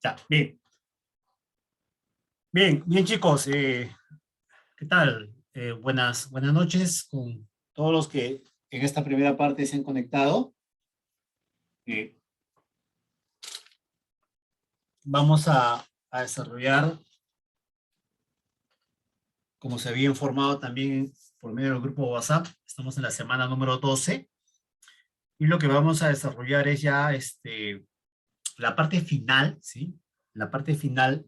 Ya, bien. Bien, bien chicos, ¿qué tal? Buenas noches con todos los que en esta primera parte se han conectado. Eh, Vamos a desarrollar, como se había informado también por medio del grupo WhatsApp, estamos en la semana número 12 y lo que vamos a desarrollar es ya la parte final, ¿sí? La parte final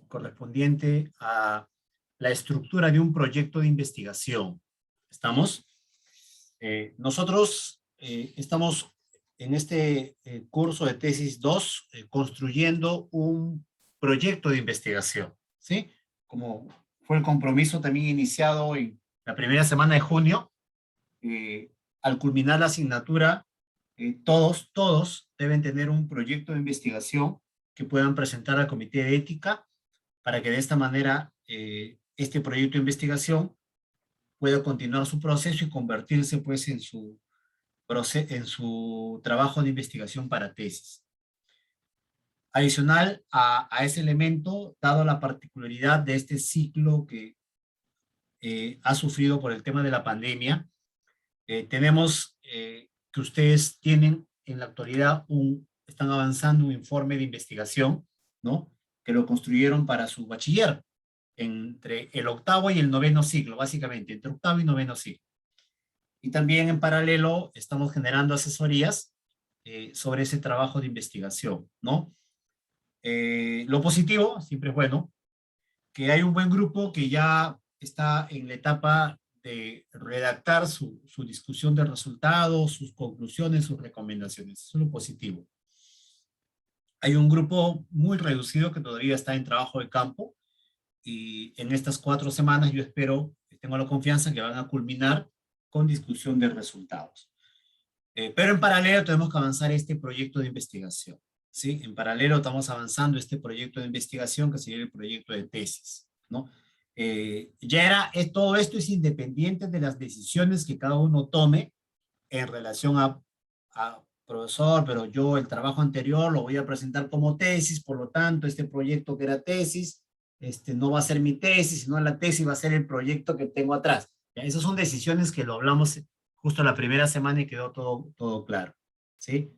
correspondiente a la estructura de un proyecto de investigación. ¿Estamos? Nosotros estamos en este curso de tesis 2 construyendo un proyecto de investigación, ¿sí? Como fue el compromiso también iniciado en la primera semana de junio, al culminar la asignatura, todos deben tener un proyecto de investigación que puedan presentar al Comité de Ética para que de esta manera este proyecto de investigación pueda continuar su proceso y convertirse pues en su trabajo de investigación para tesis. Adicional a ese elemento, dado la particularidad de este ciclo que ha sufrido por el tema de la pandemia, tenemos que ustedes tienen en la actualidad están avanzando un informe de investigación, ¿no? Que lo construyeron para su bachiller, entre el octavo y el noveno siglo, básicamente, entre octavo y noveno siglo. Y también en paralelo estamos generando asesorías sobre ese trabajo de investigación, ¿no? Lo positivo, siempre es bueno, que hay un buen grupo que ya está en la etapa de redactar su discusión de resultados, sus conclusiones, sus recomendaciones. Eso es lo positivo. Hay un grupo muy reducido que todavía está en trabajo de campo y en estas 4 semanas yo espero, tengo la confianza que van a culminar con discusión de resultados. Pero en paralelo tenemos que avanzar este proyecto de investigación, ¿sí? En paralelo estamos avanzando este proyecto de investigación que sería el proyecto de tesis, ¿no? Todo esto es independiente de las decisiones que cada uno tome en relación a profesor, pero yo el trabajo anterior lo voy a presentar como tesis, por lo tanto, este proyecto que era tesis, no va a ser mi tesis, sino la tesis va a ser el proyecto que tengo atrás. ¿Ya? Esas son decisiones que lo hablamos justo la primera semana y quedó todo claro, ¿sí?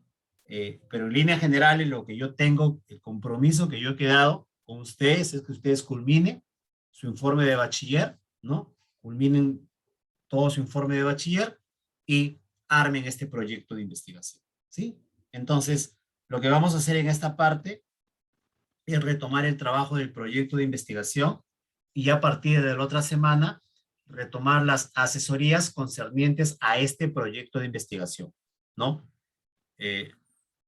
Pero en líneas generales, lo que yo tengo, el compromiso que yo he quedado con ustedes es que ustedes culminen su informe de bachiller, ¿no? Culminen todo su informe de bachiller y armen este proyecto de investigación, ¿sí? Entonces, lo que vamos a hacer en esta parte es retomar el trabajo del proyecto de investigación y a partir de la otra semana retomar las asesorías concernientes a este proyecto de investigación, ¿no? Eh,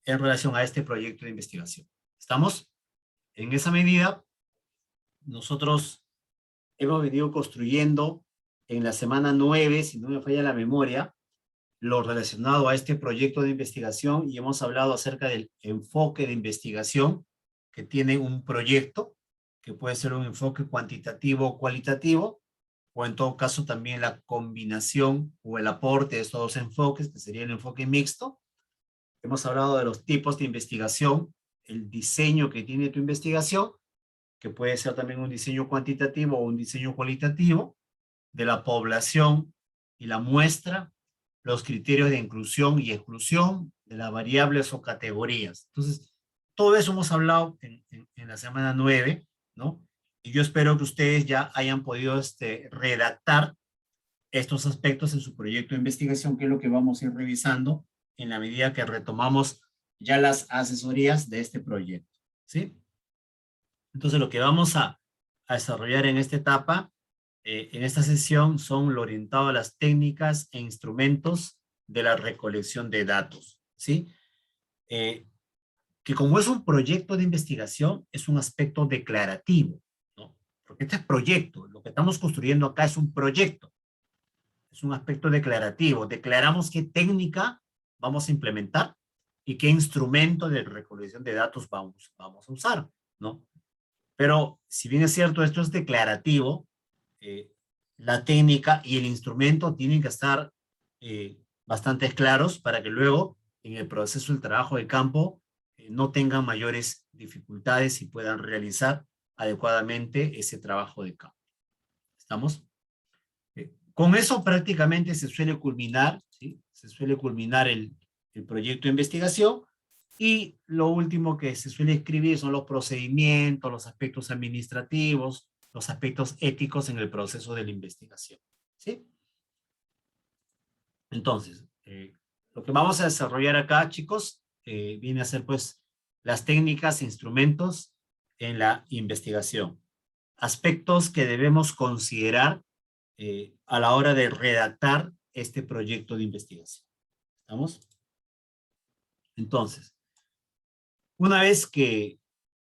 en relación a este proyecto de investigación. ¿Estamos? En esa medida, nosotros hemos venido construyendo en la semana 9, si no me falla la memoria, lo relacionado a este proyecto de investigación y hemos hablado acerca del enfoque de investigación que tiene un proyecto, que puede ser un enfoque cuantitativo o cualitativo, o en todo caso también la combinación o el aporte de estos dos enfoques, que sería el enfoque mixto. Hemos hablado de los tipos de investigación, el diseño que tiene tu investigación, que puede ser también un diseño cuantitativo o un diseño cualitativo, de la población y la muestra, los criterios de inclusión y exclusión, de las variables o categorías. Entonces, todo eso hemos hablado en la semana 9, ¿no? Y yo espero que ustedes ya hayan podido redactar estos aspectos en su proyecto de investigación, que es lo que vamos a ir revisando en la medida que retomamos ya las asesorías de este proyecto, ¿sí? Entonces, lo que vamos a desarrollar en esta etapa, en esta sesión, son lo orientado a las técnicas e instrumentos de la recolección de datos, ¿sí? Que como es un proyecto de investigación, es un aspecto declarativo, ¿no? Porque este proyecto, lo que estamos construyendo acá es un proyecto, es un aspecto declarativo. Declaramos qué técnica vamos a implementar y qué instrumento de recolección de datos vamos a usar, ¿no? Pero si bien es cierto, esto es declarativo, eh, la técnica y el instrumento tienen que estar bastante claros para que luego en el proceso del trabajo de campo no tengan mayores dificultades y puedan realizar adecuadamente ese trabajo de campo. ¿Estamos? Con eso prácticamente se suele culminar, ¿sí? Se suele culminar el proyecto de investigación, y lo último que se suele escribir son los procedimientos, los aspectos administrativos, los aspectos éticos en el proceso de la investigación, ¿sí? Entonces, lo que vamos a desarrollar acá, chicos, viene a ser pues las técnicas e instrumentos en la investigación. Aspectos que debemos considerar a la hora de redactar este proyecto de investigación. ¿Estamos? Entonces, una vez que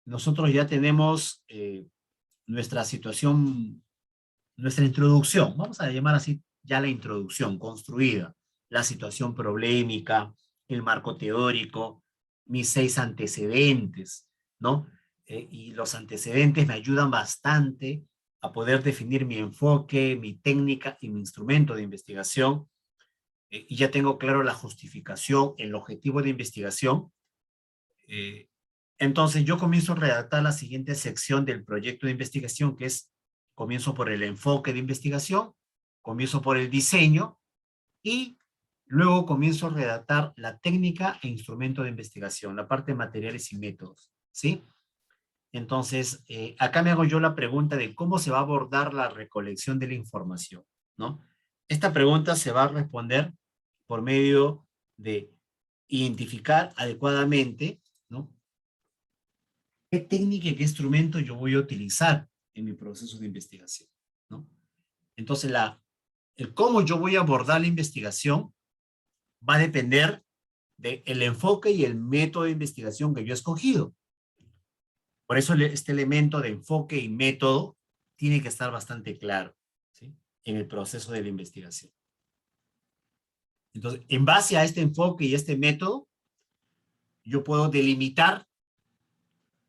nosotros ya tenemos nuestra situación, nuestra introducción, vamos a llamar así ya la introducción construida, la situación problemática, el marco teórico, mis 6 antecedentes, ¿no? Y los antecedentes me ayudan bastante a poder definir mi enfoque, mi técnica y mi instrumento de investigación, y ya tengo claro la justificación, el objetivo de investigación. Entonces yo comienzo a redactar la siguiente sección del proyecto de investigación, que es, comienzo por el enfoque de investigación, comienzo por el diseño, y luego comienzo a redactar la técnica e instrumento de investigación, la parte de materiales y métodos, ¿sí? Entonces, acá me hago yo la pregunta de cómo se va a abordar la recolección de la información, ¿no? Esta pregunta se va a responder por medio de identificar adecuadamente, ¿no?, qué técnica y qué instrumento yo voy a utilizar en mi proceso de investigación, ¿no? Entonces, el cómo yo voy a abordar la investigación va a depender del enfoque y el método de investigación que yo he escogido. Por eso este elemento de enfoque y método tiene que estar bastante claro, ¿sí?, en el proceso de la investigación. Entonces, en base a este enfoque y este método, yo puedo delimitar,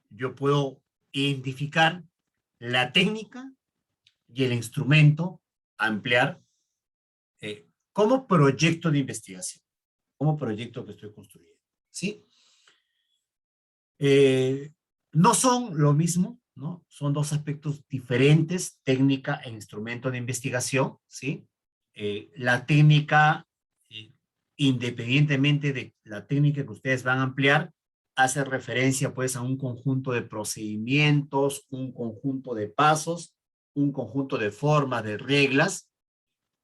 yo puedo identificar la técnica y el instrumento a emplear como proyecto de investigación, como proyecto que estoy construyendo, ¿sí? No son lo mismo, ¿no? Son dos aspectos diferentes, técnica e instrumento de investigación, ¿sí? La técnica, independientemente de la técnica que ustedes van a emplear, hace referencia pues a un conjunto de procedimientos, un conjunto de pasos, un conjunto de formas, de reglas,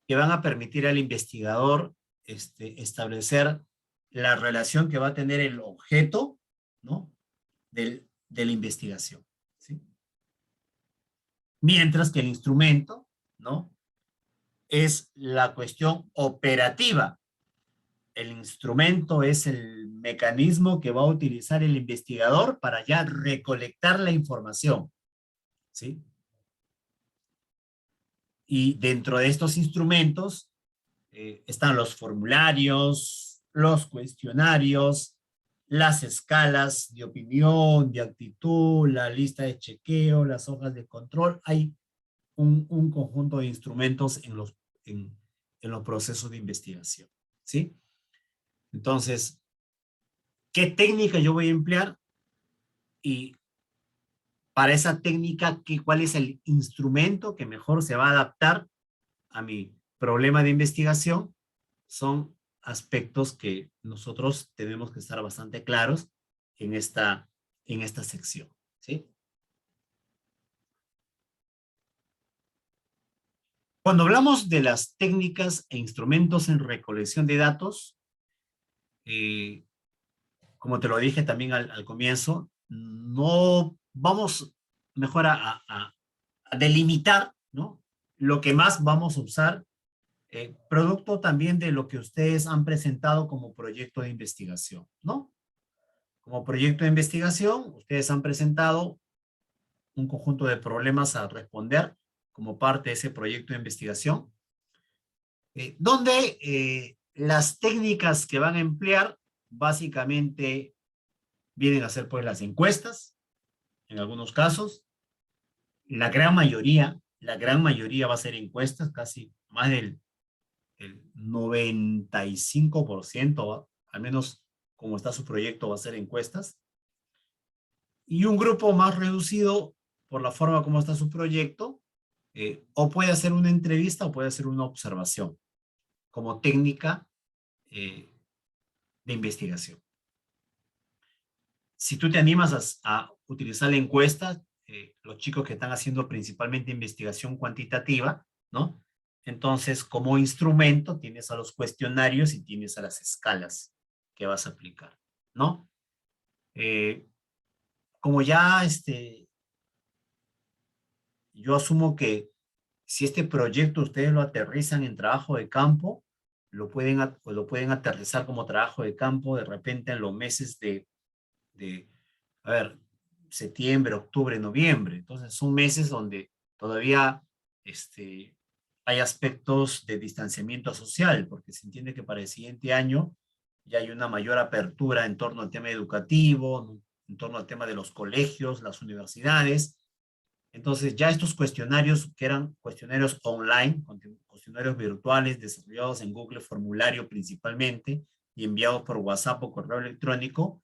que van a permitir al investigador establecer la relación que va a tener el objeto, ¿no?, de la investigación, ¿sí? Mientras que el instrumento, ¿no?, es la cuestión operativa. El instrumento es el mecanismo que va a utilizar el investigador para ya recolectar la información, ¿sí? Y dentro de estos instrumentos están los formularios, los cuestionarios, las escalas de opinión, de actitud, la lista de chequeo, las hojas de control. Hay un conjunto de instrumentos en los procesos de investigación, ¿sí? Entonces, ¿qué técnica yo voy a emplear? Y para esa técnica, ¿cuál es el instrumento que mejor se va a adaptar a mi problema de investigación? Son aspectos que nosotros tenemos que estar bastante claros en esta sección, ¿sí? Cuando hablamos de las técnicas e instrumentos en recolección de datos, eh, como te lo dije también al comienzo, no vamos mejor a delimitar, ¿no?, lo que más vamos a usar, producto también de lo que ustedes han presentado como proyecto de investigación, ¿no? Como proyecto de investigación, ustedes han presentado un conjunto de problemas a responder como parte de ese proyecto de investigación, donde las técnicas que van a emplear básicamente vienen a ser pues las encuestas, en algunos casos. La gran mayoría va a ser encuestas, casi más el 95%, al menos como está su proyecto, va a ser encuestas, Y un grupo más reducido, por la forma como está su proyecto, o puede hacer una entrevista o puede hacer una observación como técnica de investigación. Si tú te animas a utilizar la encuesta, los chicos que están haciendo principalmente investigación cuantitativa, ¿no? Entonces, como instrumento, tienes a los cuestionarios y tienes a las escalas que vas a aplicar, ¿no? Como ya yo asumo que si este proyecto ustedes lo aterrizan en trabajo de campo, lo pueden aterrizar como trabajo de campo de repente en los meses de a ver, septiembre, octubre, noviembre. Entonces son meses donde todavía hay aspectos de distanciamiento social, porque se entiende que para el siguiente año ya hay una mayor apertura en torno al tema educativo, en torno al tema de los colegios, las universidades. Entonces ya estos cuestionarios, que eran cuestionarios online, cuestionarios virtuales desarrollados en Google Formulario principalmente y enviados por WhatsApp o correo electrónico,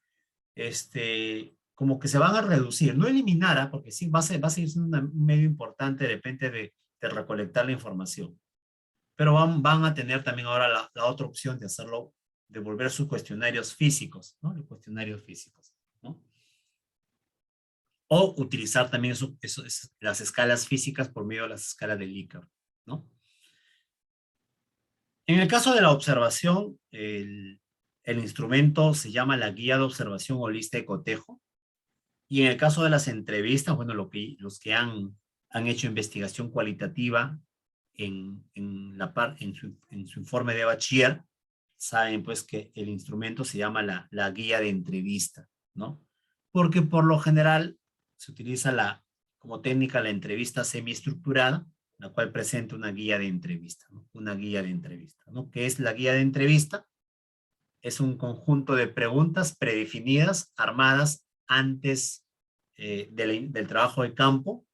como que se van a reducir, no eliminar, porque sí va a seguir siendo un medio importante de repente de recolectar la información, pero van a tener también ahora la otra opción de hacerlo, de volver sus cuestionarios físicos, ¿no? Los cuestionarios físicos, ¿no? O utilizar también las escalas físicas por medio de las escalas de Likert, ¿no? En el caso de la observación, el instrumento se llama la Guía de Observación o Lista de Cotejo. Y en el caso de las entrevistas, bueno, los que han hecho investigación cualitativa en su informe de bachiller, saben pues que el instrumento se llama la guía de entrevista, ¿no? Porque por lo general se utiliza como técnica la entrevista semiestructurada, la cual presenta una guía de entrevista, ¿no? Una guía de entrevista, ¿no? ¿Qué es la guía de entrevista? Es un conjunto de preguntas predefinidas, armadas antes del trabajo de campo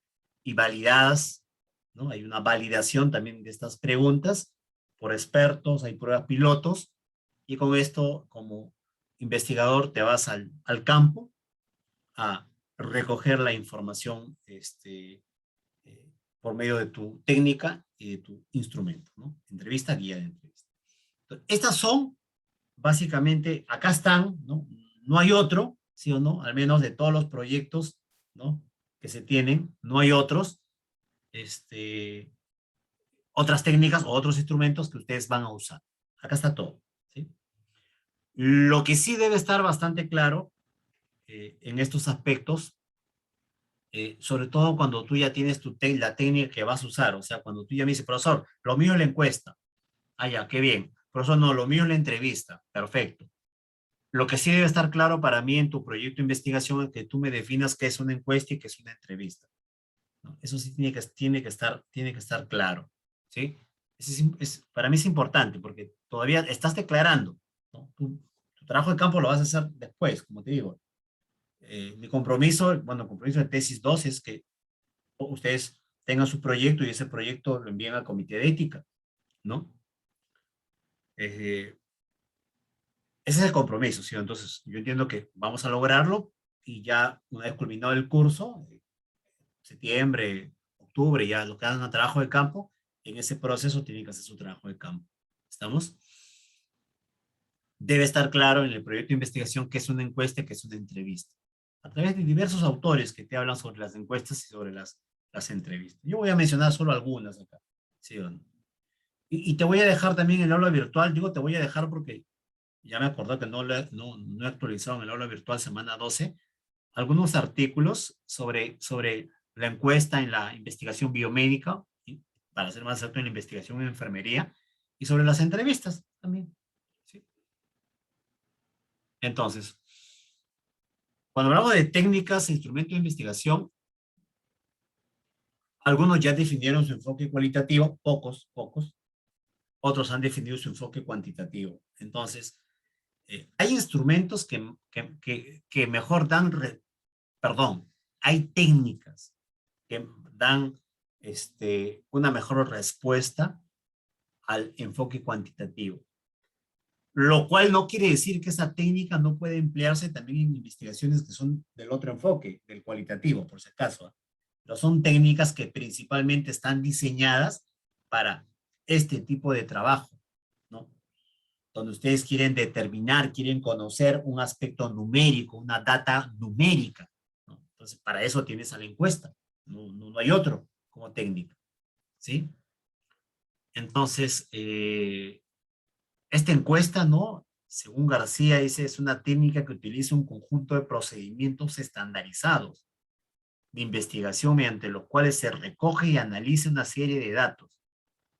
y validadas, ¿no? Hay una validación también de estas preguntas por expertos, hay pruebas pilotos, y con esto, como investigador, te vas al campo a recoger la información por medio de tu técnica y de tu instrumento, ¿no? Entrevista, guía de entrevista. Entonces, estas son básicamente, acá están, ¿no? No hay otro, ¿sí o no? Al menos de todos los proyectos, ¿no? Que se tienen, no hay otros, otras técnicas o otros instrumentos que ustedes van a usar. Acá está todo, ¿sí? Lo que sí debe estar bastante claro en estos aspectos, sobre todo cuando tú ya tienes la técnica que vas a usar, o sea, cuando tú ya me dices, profesor, lo mío es la encuesta. Ah, ya, qué bien. Profesor, no, lo mío es la entrevista. Perfecto. Lo que sí debe estar claro para mí en tu proyecto de investigación es que tú me definas qué es una encuesta y qué es una entrevista, ¿no? Eso sí tiene que estar claro, ¿sí? Para mí es importante porque todavía estás declarando, ¿no? Tu trabajo de campo lo vas a hacer después, como te digo. Mi compromiso, bueno, el compromiso de tesis 2 es que ustedes tengan su proyecto y ese proyecto lo envíen al comité de ética, ¿no? Eh, Ese es el compromiso, ¿sí? Entonces, yo entiendo que vamos a lograrlo y ya una vez culminado el curso, septiembre, octubre, ya lo que hagan a trabajo de campo, en ese proceso tienen que hacer su trabajo de campo. ¿Estamos? Debe estar claro en el proyecto de investigación qué es una encuesta y qué es una entrevista. A través de diversos autores que te hablan sobre las encuestas y sobre las entrevistas. Yo voy a mencionar solo algunas acá. ¿Sí o no? Y te voy a dejar también el aula virtual. Digo, te voy a dejar porque ya me acordé que no he actualizado en el aula virtual semana 12 algunos artículos sobre la encuesta en la investigación biomédica, para ser más exacto en la investigación en enfermería, y sobre las entrevistas también. ¿Sí? Entonces, cuando hablamos de técnicas e instrumentos de investigación, algunos ya definieron su enfoque cualitativo, pocos, otros han definido su enfoque cuantitativo. Entonces, hay instrumentos que mejor perdón, hay técnicas que dan una mejor respuesta al enfoque cuantitativo. Lo cual no quiere decir que esa técnica no puede emplearse también en investigaciones que son del otro enfoque, del cualitativo, por si acaso. Pero son técnicas que principalmente están diseñadas para este tipo de trabajo, ¿no? Donde ustedes quieren determinar, quieren conocer un aspecto numérico, una data numérica, ¿no? Entonces, para eso tienes a la encuesta. No hay otro como técnica, ¿sí? Entonces, esta encuesta, ¿no? Según García, dice, es una técnica que utiliza un conjunto de procedimientos estandarizados de investigación mediante los cuales se recoge y analiza una serie de datos.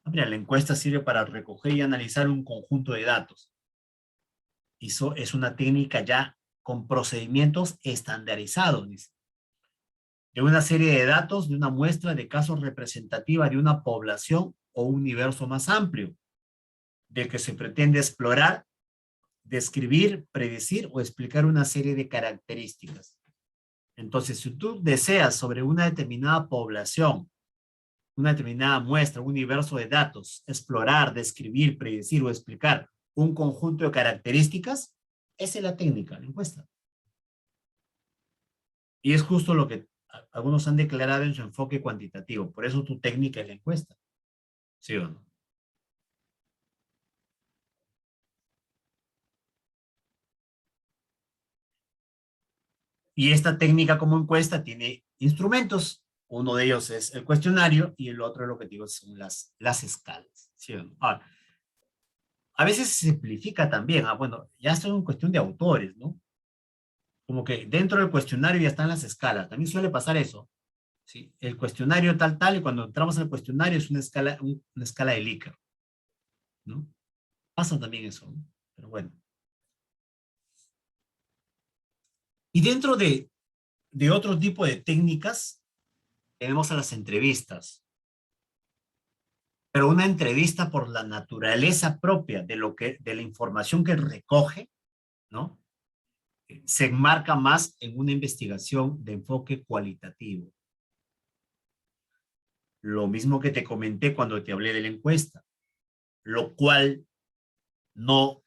Mira, la encuesta sirve para recoger y analizar un conjunto de datos. Eso es una técnica ya con procedimientos estandarizados, dice. De una serie de datos, de una muestra de casos representativa de una población o un universo más amplio, del que se pretende explorar, describir, predecir o explicar una serie de características. Entonces, si tú deseas sobre una determinada población, una determinada muestra, un universo de datos, explorar, describir, predecir o explicar un conjunto de características, esa es la técnica, la encuesta. Y es justo lo que algunos han declarado en su enfoque cuantitativo. Por eso tu técnica es la encuesta. ¿Sí o no? Y esta técnica como encuesta tiene instrumentos. Uno de ellos es el cuestionario y el otro, lo que digo, son las escalas. ¿Sí o no? Ahora, a veces se simplifica también. Bueno, ya esto es una cuestión de autores, ¿no? Como que dentro del cuestionario ya están las escalas. También suele pasar eso. ¿Sí? El cuestionario tal, tal, y cuando entramos al cuestionario es una escala de Likert, ¿no? Pasa también eso, ¿no? Pero bueno. Y dentro de otro tipo de técnicas, tenemos a las entrevistas. Pero una entrevista por la naturaleza propia de la información que recoge, ¿no? Se enmarca más en una investigación de enfoque cualitativo. Lo mismo que te comenté cuando te hablé de la encuesta, lo cual no,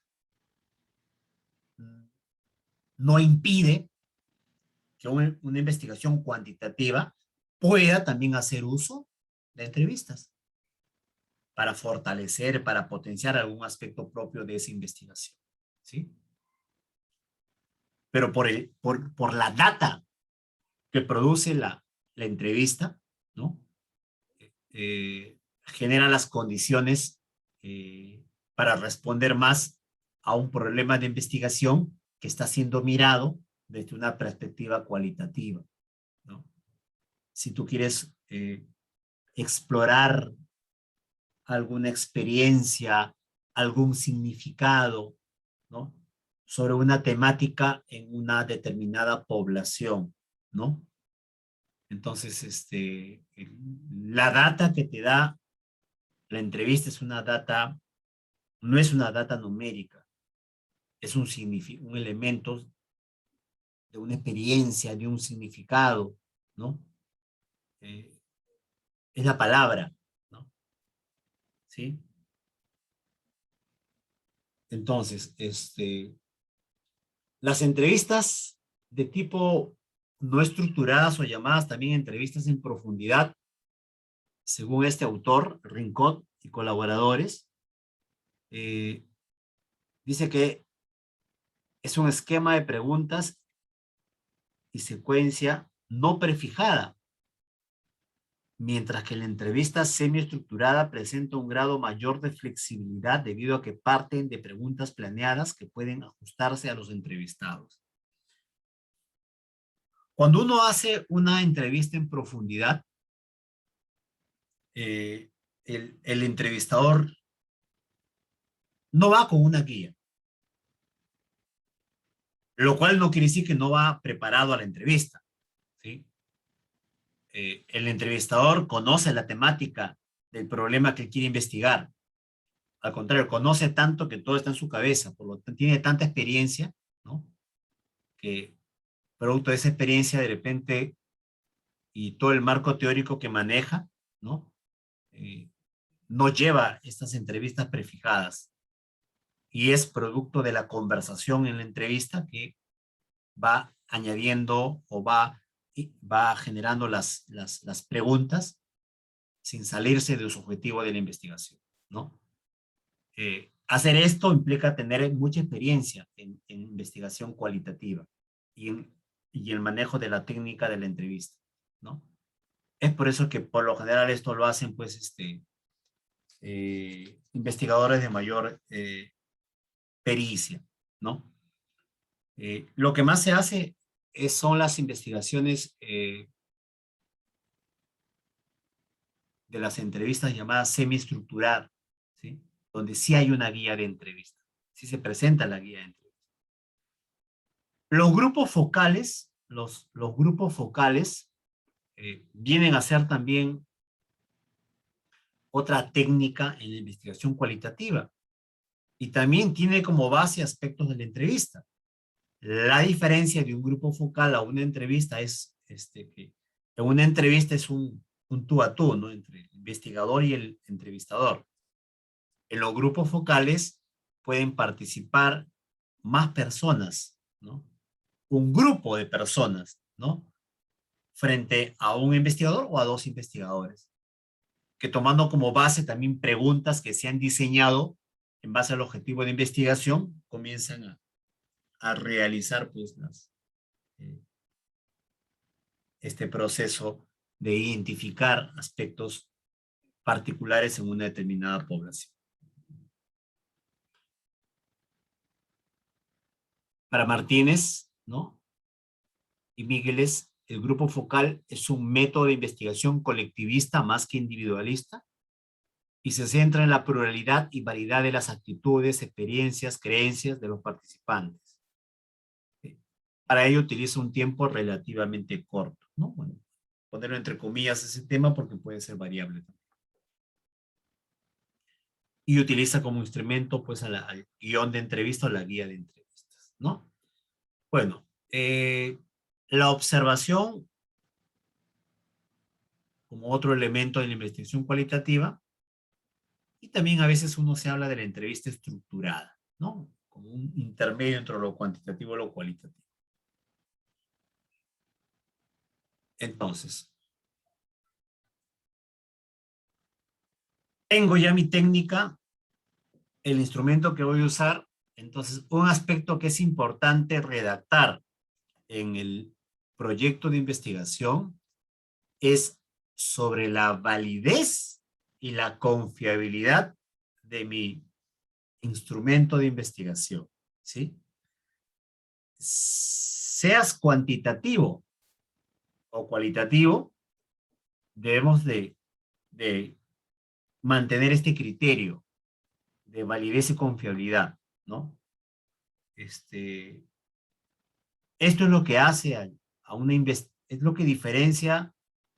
no impide que una investigación cuantitativa pueda también hacer uso de entrevistas para fortalecer, para potenciar algún aspecto propio de esa investigación. ¿Sí? Pero por la data que produce la entrevista, ¿no? Genera las condiciones para responder más a un problema de investigación que está siendo mirado desde una perspectiva cualitativa, ¿no? Si tú quieres explorar alguna experiencia, algún significado, ¿no? Sobre una temática en una determinada población, ¿no? Entonces, la data que te da la entrevista es una data, no es una data numérica, es un elemento de una experiencia, de un significado, ¿no? Eh, es la palabra, ¿no? ¿Sí? Entonces, las entrevistas de tipo no estructuradas o llamadas también entrevistas en profundidad, según este autor, Rincón y colaboradores, eh, dice que es un esquema de preguntas y secuencia no prefijada, mientras que la entrevista semiestructurada presenta un grado mayor de flexibilidad debido a que parten de preguntas planeadas que pueden ajustarse a los entrevistados. Cuando uno hace una entrevista en profundidad, el entrevistador no va con una guía, lo cual no quiere decir que no va preparado a la entrevista, ¿sí? El entrevistador conoce la temática del problema que quiere investigar. Al contrario, conoce tanto que todo está en su cabeza, por lo tanto tiene tanta experiencia, ¿no? Que producto de esa experiencia de repente y todo el marco teórico que maneja, ¿no? No lleva estas entrevistas prefijadas y es producto de la conversación en la entrevista que va añadiendo o va generando las preguntas sin salirse de su objetivo de la investigación, ¿no? Hacer esto implica tener mucha experiencia en investigación cualitativa y el manejo de la técnica de la entrevista, ¿no? Es por eso que por lo general esto lo hacen, pues, investigadores de mayor pericia, ¿no? Lo que más se hace son las investigaciones de las entrevistas llamadas semiestructuradas, ¿sí? Donde sí hay una guía de entrevista, sí se presenta la guía de entrevista. Los grupos focales, los grupos focales vienen a ser también otra técnica en la investigación cualitativa y también tiene como base aspectos de la entrevista. La diferencia de un grupo focal a una entrevista es que en una entrevista es un tú a tú, ¿no? Entre el investigador y el entrevistador. En los grupos focales pueden participar más personas, ¿no? Un grupo de personas, ¿no? Frente a un investigador o a dos investigadores, que tomando como base también preguntas que se han diseñado en base al objetivo de investigación, comienzan a realizar pues eh, este proceso de identificar aspectos particulares en una determinada población. Para Martínez, ¿no? Y Migueles, el grupo focal es un método de investigación colectivista más que individualista y se centra en la pluralidad y variedad de las actitudes, experiencias, creencias de los participantes. Para ello utiliza un tiempo relativamente corto, ¿no? Bueno, ponerlo entre comillas ese tema porque puede ser variable también. Y utiliza como instrumento pues al guión de entrevista o la guía de entrevistas, ¿no? Bueno, la observación como otro elemento de la investigación cualitativa y también a veces uno se habla de la entrevista estructurada, ¿no? Como un intermedio entre lo cuantitativo y lo cualitativo. Entonces, tengo ya mi técnica, el instrumento que voy a usar. Entonces, un aspecto que es importante redactar en el proyecto de investigación es sobre la validez y la confiabilidad de mi instrumento de investigación, ¿sí? Seas cuantitativo o cualitativo, debemos de mantener este criterio de validez y confiabilidad, ¿no? Esto es lo que hace a una investigación, es lo que diferencia,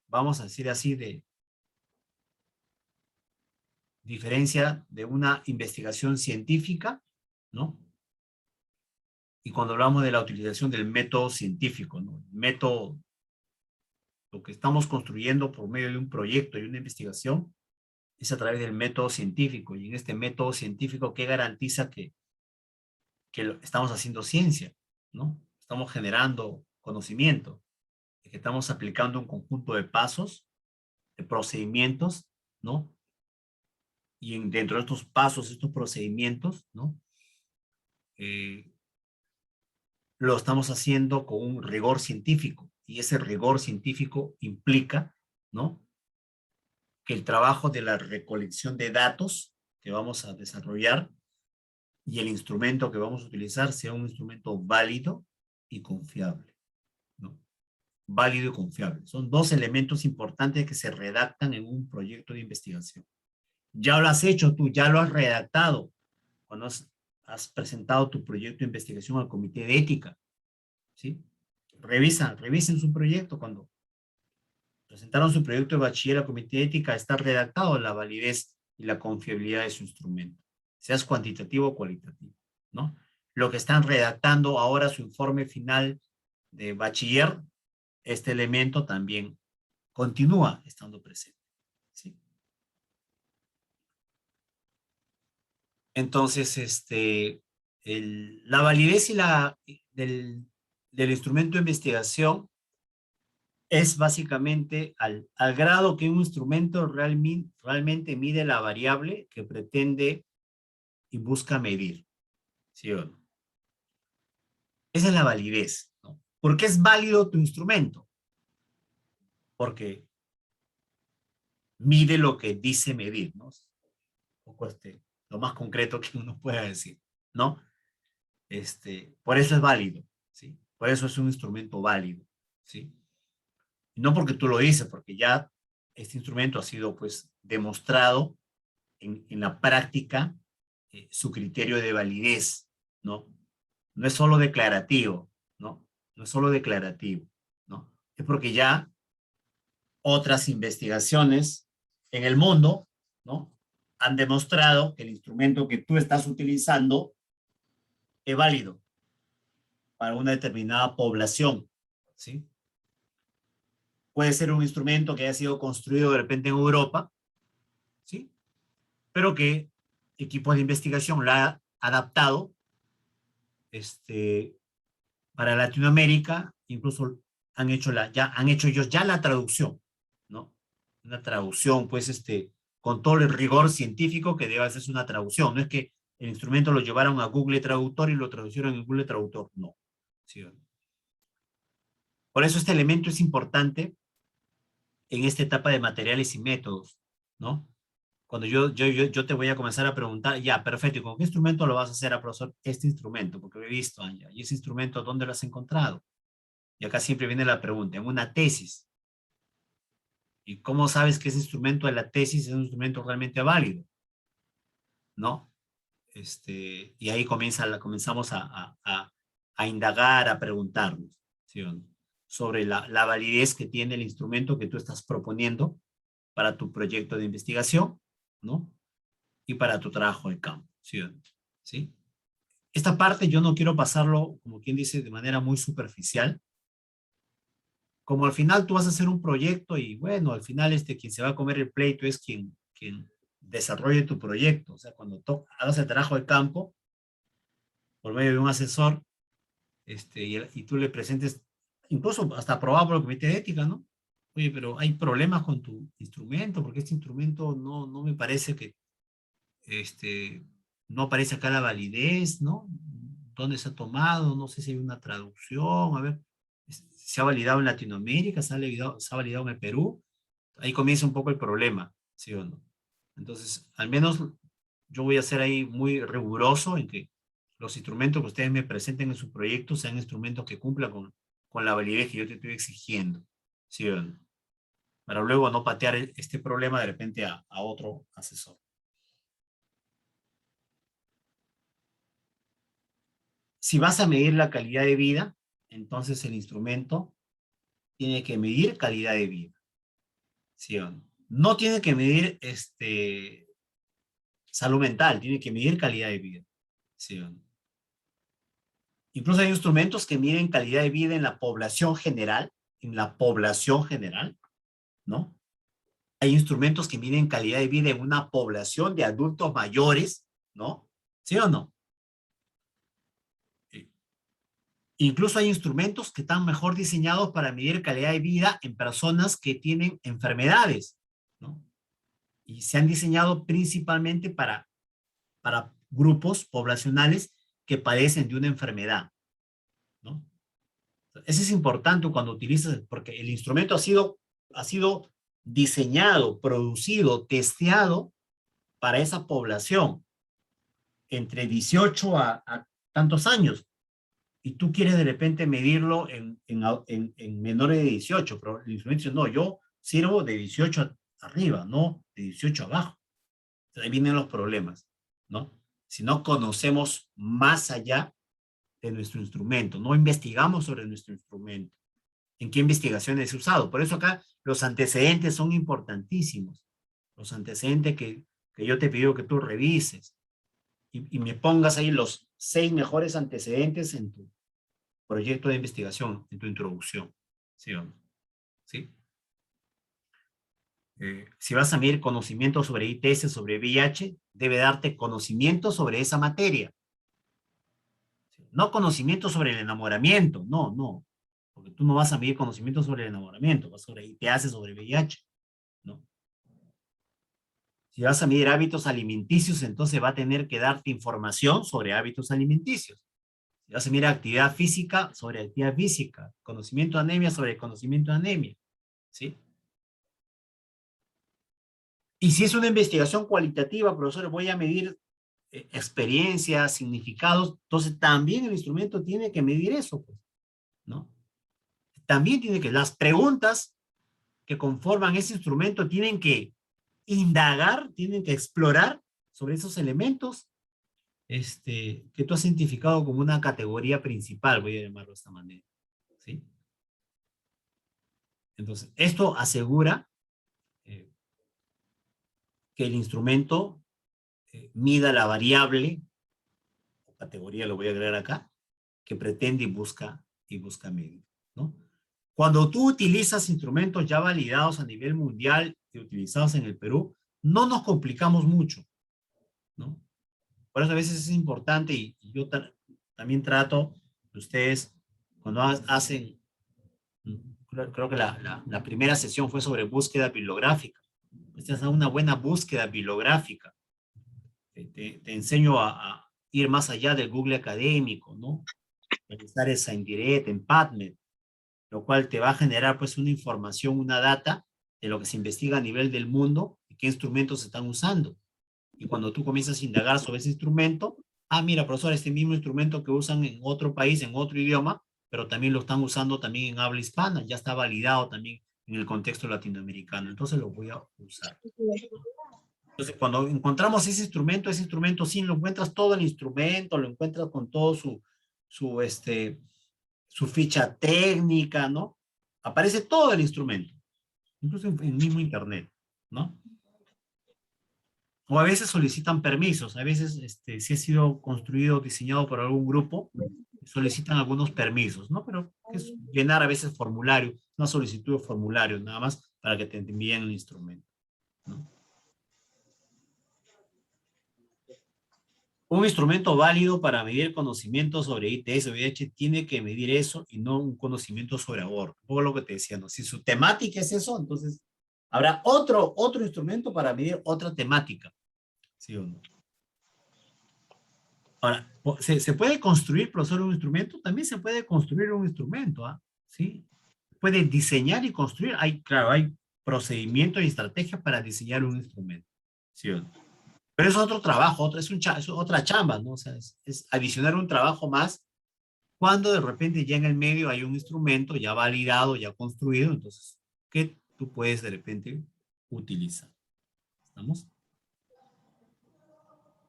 vamos a decir así, diferencia de una investigación científica, ¿no? Y cuando hablamos de la utilización del método científico, ¿no? El método, lo que estamos construyendo por medio de un proyecto y una investigación, es a través del método científico. Y en este método científico, ¿qué garantiza que estamos haciendo ciencia, ¿no? Estamos generando conocimiento, que estamos aplicando un conjunto de pasos, de procedimientos, ¿no? Y dentro de estos pasos, estos procedimientos, ¿no? Lo estamos haciendo con un rigor científico. Y ese rigor científico implica, ¿no? Que el trabajo de la recolección de datos que vamos a desarrollar y el instrumento que vamos a utilizar sea un instrumento válido y confiable, ¿no? Válido y confiable. Son dos elementos importantes que se redactan en un proyecto de investigación. Ya lo has hecho tú, ya lo has redactado cuando has presentado tu proyecto de investigación al comité de ética, ¿sí? Revisen su proyecto. Cuando presentaron su proyecto de bachiller al comité de ética, está redactado la validez y la confiabilidad de su instrumento, seas cuantitativo o cualitativo, ¿no? Lo que están redactando ahora su informe final de bachiller, este elemento también continúa estando presente, ¿sí? Entonces, la validez del instrumento de investigación es básicamente al grado que un instrumento realmente mide la variable que pretende y busca medir, ¿sí o no? Esa es la validez, ¿no? ¿Por qué es válido tu instrumento? Porque mide lo que dice medir, ¿no? Un poco lo más concreto que uno pueda decir, ¿no? Por eso es válido, ¿sí? Por eso es un instrumento válido, ¿sí? Y no porque tú lo dices, porque ya este instrumento ha sido, pues, demostrado en la práctica, su criterio de validez, ¿no? No es solo declarativo, ¿no? No es solo declarativo, ¿no? Es porque ya otras investigaciones en el mundo, ¿no? Han demostrado que el instrumento que tú estás utilizando es válido para una determinada población, ¿sí? Puede ser un instrumento que haya sido construido de repente en Europa, ¿sí? Pero que equipos de investigación lo ha adaptado para Latinoamérica, incluso han hecho ellos ya la traducción, ¿no? Una traducción, pues, con todo el rigor científico que debe hacerse una traducción. No es que el instrumento lo llevaron a Google Traductor y lo traducieron en Google Traductor, no. ¿Sí? Por eso este elemento es importante en esta etapa de materiales y métodos, ¿no? Cuando yo te voy a comenzar a preguntar, ya, perfecto, ¿y con qué instrumento lo vas a hacer, profesor? Este instrumento, porque lo he visto, Anja, y ese instrumento, ¿dónde lo has encontrado? Y acá siempre viene la pregunta, en una tesis. ¿Y cómo sabes que ese instrumento de la tesis es un instrumento realmente válido? ¿No? Y ahí comenzamos a indagar, a preguntarnos, ¿sí o no? Sobre la validez que tiene el instrumento que tú estás proponiendo para tu proyecto de investigación, ¿no? Y para tu trabajo de campo, ¿sí o no? ¿Sí? Esta parte yo no quiero pasarlo, como quien dice, de manera muy superficial. Como al final tú vas a hacer un proyecto y bueno, al final quien se va a comer el pleito es quien desarrolle tu proyecto. O sea, cuando hagas el trabajo de campo por medio de un asesor, y tú le presentes, incluso hasta aprobado por el comité de ética, ¿no? Oye, pero hay problemas con tu instrumento, porque este instrumento no me parece que, no aparece acá la validez, ¿no? ¿Dónde se ha tomado? No sé si hay una traducción, a ver, se ha validado en Latinoamérica, se ha validado en el Perú. Ahí comienza un poco el problema, ¿sí o no? Entonces, al menos yo voy a ser ahí muy riguroso en que los instrumentos que ustedes me presenten en su proyecto sean instrumentos que cumplan con la validez que yo te estoy exigiendo, ¿sí o no? Para luego no patear este problema de repente a otro asesor. Si vas a medir la calidad de vida, entonces el instrumento tiene que medir calidad de vida, ¿sí o no? No tiene que medir salud mental, tiene que medir calidad de vida, ¿sí o no? Incluso hay instrumentos que miden calidad de vida en la población general, ¿no? Hay instrumentos que miden calidad de vida en una población de adultos mayores, ¿no? ¿Sí o no? Incluso hay instrumentos que están mejor diseñados para medir calidad de vida en personas que tienen enfermedades, ¿no? Y se han diseñado principalmente para grupos poblacionales que padecen de una enfermedad, ¿no? Eso es importante cuando utilizas, porque el instrumento ha sido diseñado, producido, testeado para esa población entre 18 a tantos años. Y tú quieres de repente medirlo en menores de 18, pero el instrumento dice, no, yo sirvo de 18 arriba, no de 18 abajo. Entonces, ahí vienen los problemas, ¿no? Si no conocemos más allá de nuestro instrumento, no investigamos sobre nuestro instrumento, en qué investigaciones es usado. Por eso acá los antecedentes son importantísimos. Los antecedentes que yo te pido que tú revises y me pongas ahí los 6 mejores antecedentes en tu proyecto de investigación, en tu introducción. ¿Sí o no? ¿Sí? Si vas a medir conocimiento sobre ITS, sobre VIH, debe darte conocimiento sobre esa materia. No conocimiento sobre el enamoramiento, no, no. Porque tú no vas a medir conocimiento sobre el enamoramiento, vas sobre ITS, sobre VIH, ¿no? Si vas a medir hábitos alimenticios, entonces va a tener que darte información sobre hábitos alimenticios. Si vas a medir actividad física, sobre actividad física. Conocimiento de anemia, sobre conocimiento de anemia, ¿sí? Y si es una investigación cualitativa, profesor, voy a medir experiencias, significados, entonces también el instrumento tiene que medir eso, pues, ¿no? También tiene que, las preguntas que conforman ese instrumento tienen que indagar, tienen que explorar sobre esos elementos que tú has identificado como una categoría principal, voy a llamarlo de esta manera, ¿sí? Entonces, esto asegura eh, que el instrumento mida la variable, o categoría lo voy a agregar acá, que pretende y busca medir, ¿no? Cuando tú utilizas instrumentos ya validados a nivel mundial y utilizados en el Perú, no nos complicamos mucho, ¿no? Por eso a veces es importante y yo también trato de ustedes, cuando hacen, creo que la primera sesión fue sobre búsqueda bibliográfica. Ustedes hacen una buena búsqueda bibliográfica. Te enseño a ir más allá del Google académico, ¿no? Realizar esa en Direct, en PubMed, lo cual te va a generar pues una información, una data de lo que se investiga a nivel del mundo y qué instrumentos se están usando. Y cuando tú comienzas a indagar sobre ese instrumento, mira, profesor, este mismo instrumento que usan en otro país, en otro idioma, pero también lo están usando también en habla hispana, ya está validado también en el contexto latinoamericano, entonces lo voy a usar. Entonces, cuando encontramos ese instrumento sí, lo encuentras todo el instrumento, lo encuentras con todo su ficha técnica, ¿no? Aparece todo el instrumento, incluso en el mismo internet, ¿no? O a veces solicitan permisos, a veces si ha sido construido o diseñado por algún grupo, solicitan algunos permisos, ¿no? Pero es llenar a veces formulario, una solicitud de formulario, nada más para que te envíen el instrumento, ¿no? Un instrumento válido para medir conocimiento sobre ITS o VIH tiene que medir eso y no un conocimiento sobre aborto. Un poco lo que te decía, ¿no? Si su temática es eso, entonces habrá otro instrumento para medir otra temática, ¿sí o no? Ahora, ¿se puede construir, profesor, un instrumento? También se puede construir un instrumento, ¿ah? ¿Sí? Puede diseñar y construir. Claro, hay procedimientos y estrategias para diseñar un instrumento, ¿sí o no? Pero es otro trabajo, es otra chamba, ¿no? O sea, es adicionar un trabajo más cuando de repente ya en el medio hay un instrumento ya validado, ya construido, entonces, que tú puedes de repente utilizar. ¿Estamos?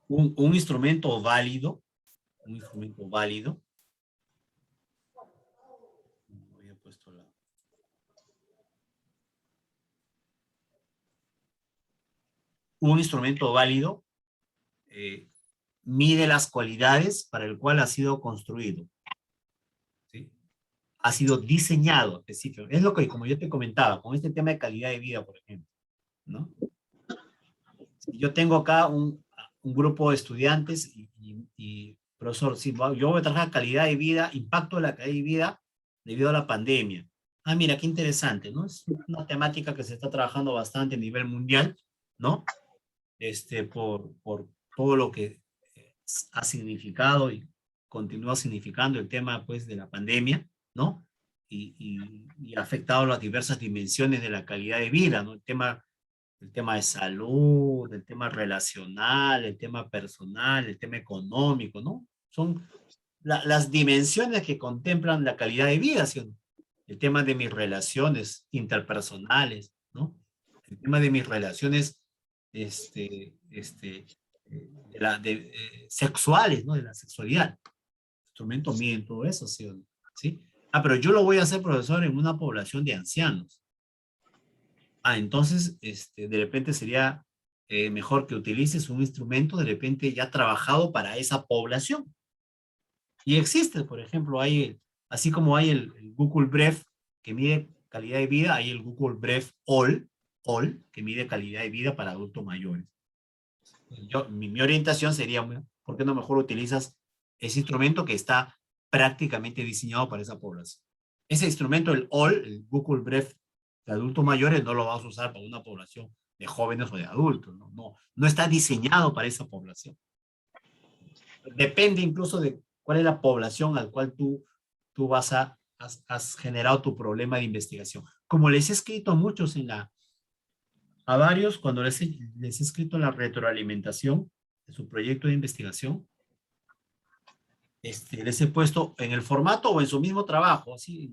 Un instrumento válido, un instrumento válido, había puesto un instrumento válido mide las cualidades para el cual ha sido construido, ¿sí? Ha sido diseñado específico. Es lo que, como yo te comentaba, con este tema de calidad de vida, por ejemplo, ¿no? Yo tengo acá un grupo de estudiantes profesor, sí, yo voy a trabajar calidad de vida, impacto de la calidad de vida debido a la pandemia. Mira, qué interesante, ¿no? Es una temática que se está trabajando bastante a nivel mundial, ¿no? Por todo lo que ha significado y continúa significando el tema, pues, de la pandemia, ¿no? Y ha afectado las diversas dimensiones de la calidad de vida, ¿no? El tema de salud, el tema relacional, el tema personal, el tema económico, ¿no? Son las dimensiones que contemplan la calidad de vida, ¿sí o no? El tema de mis relaciones interpersonales, ¿no? El tema de mis relaciones sexuales, ¿no? De la sexualidad. El instrumento mide en todo eso, ¿sí o no? ¿Sí? Pero yo lo voy a hacer, profesor, en una población de ancianos. Entonces, de repente sería mejor que utilices un instrumento de repente ya trabajado para esa población. Y existe, por ejemplo, así como hay el Google Breath que mide calidad de vida, hay el Google Breath All OL, que mide calidad de vida para adultos mayores. Mi orientación sería, bueno, ¿por qué no mejor utilizas ese instrumento que está prácticamente diseñado para esa población? Ese instrumento, el OL, el Google Breath de adultos mayores, no lo vas a usar para una población de jóvenes o de adultos, no está diseñado para esa población. Depende incluso de cuál es la población al cual tú has generado tu problema de investigación. Como les he escrito a muchos a varios, cuando les he escrito la retroalimentación de su proyecto de investigación, les he puesto en el formato o en su mismo trabajo, así,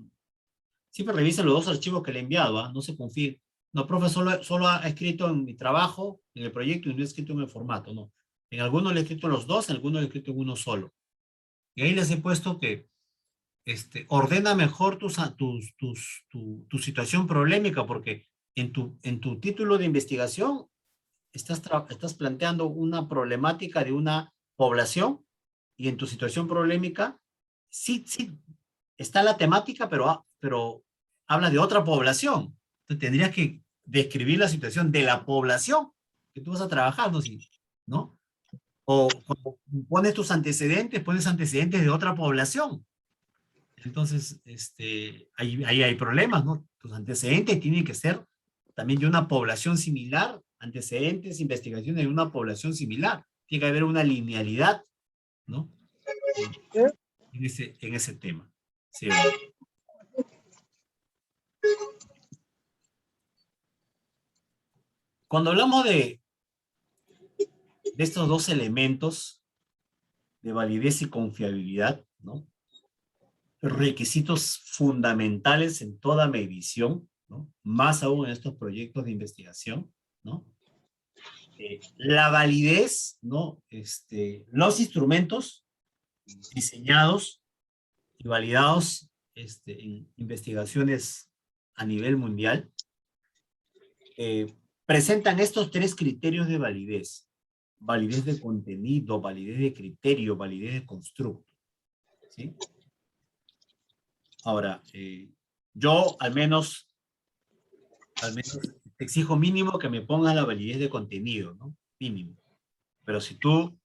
siempre revisen los dos archivos que le he enviado, no se confíen. No, profe, solo ha escrito en mi trabajo, en el proyecto, y no he escrito en el formato, no. En algunos le he escrito en los dos, en algunos le he escrito en uno solo. Y ahí les he puesto que ordena mejor tu situación problemática, porque en tu título de investigación estás planteando una problemática de una población, y en tu situación problemática sí está la temática, pero habla de otra población. Entonces tendrías que describir la situación de la población que tú vas a trabajar, ¿no? O cuando pones antecedentes de otra población. Entonces, ahí hay problemas, ¿no? Tus antecedentes tienen que ser también de una población similar, antecedentes, investigaciones de una población similar. Tiene que haber una linealidad, ¿no? En ese tema. Sí, ¿verdad? Cuando hablamos de estos dos elementos de validez y confiabilidad, ¿no? Requisitos fundamentales en toda medición, ¿no? Más aún en estos proyectos de investigación, ¿no? La validez, ¿no? Los instrumentos diseñados y validados en investigaciones a nivel mundial presentan estos tres criterios de validez: validez de contenido, validez de criterio, validez de constructo, ¿sí? Ahora, yo al menos te exijo mínimo que me pongas la validez de contenido, ¿no? Mínimo. Pero si tú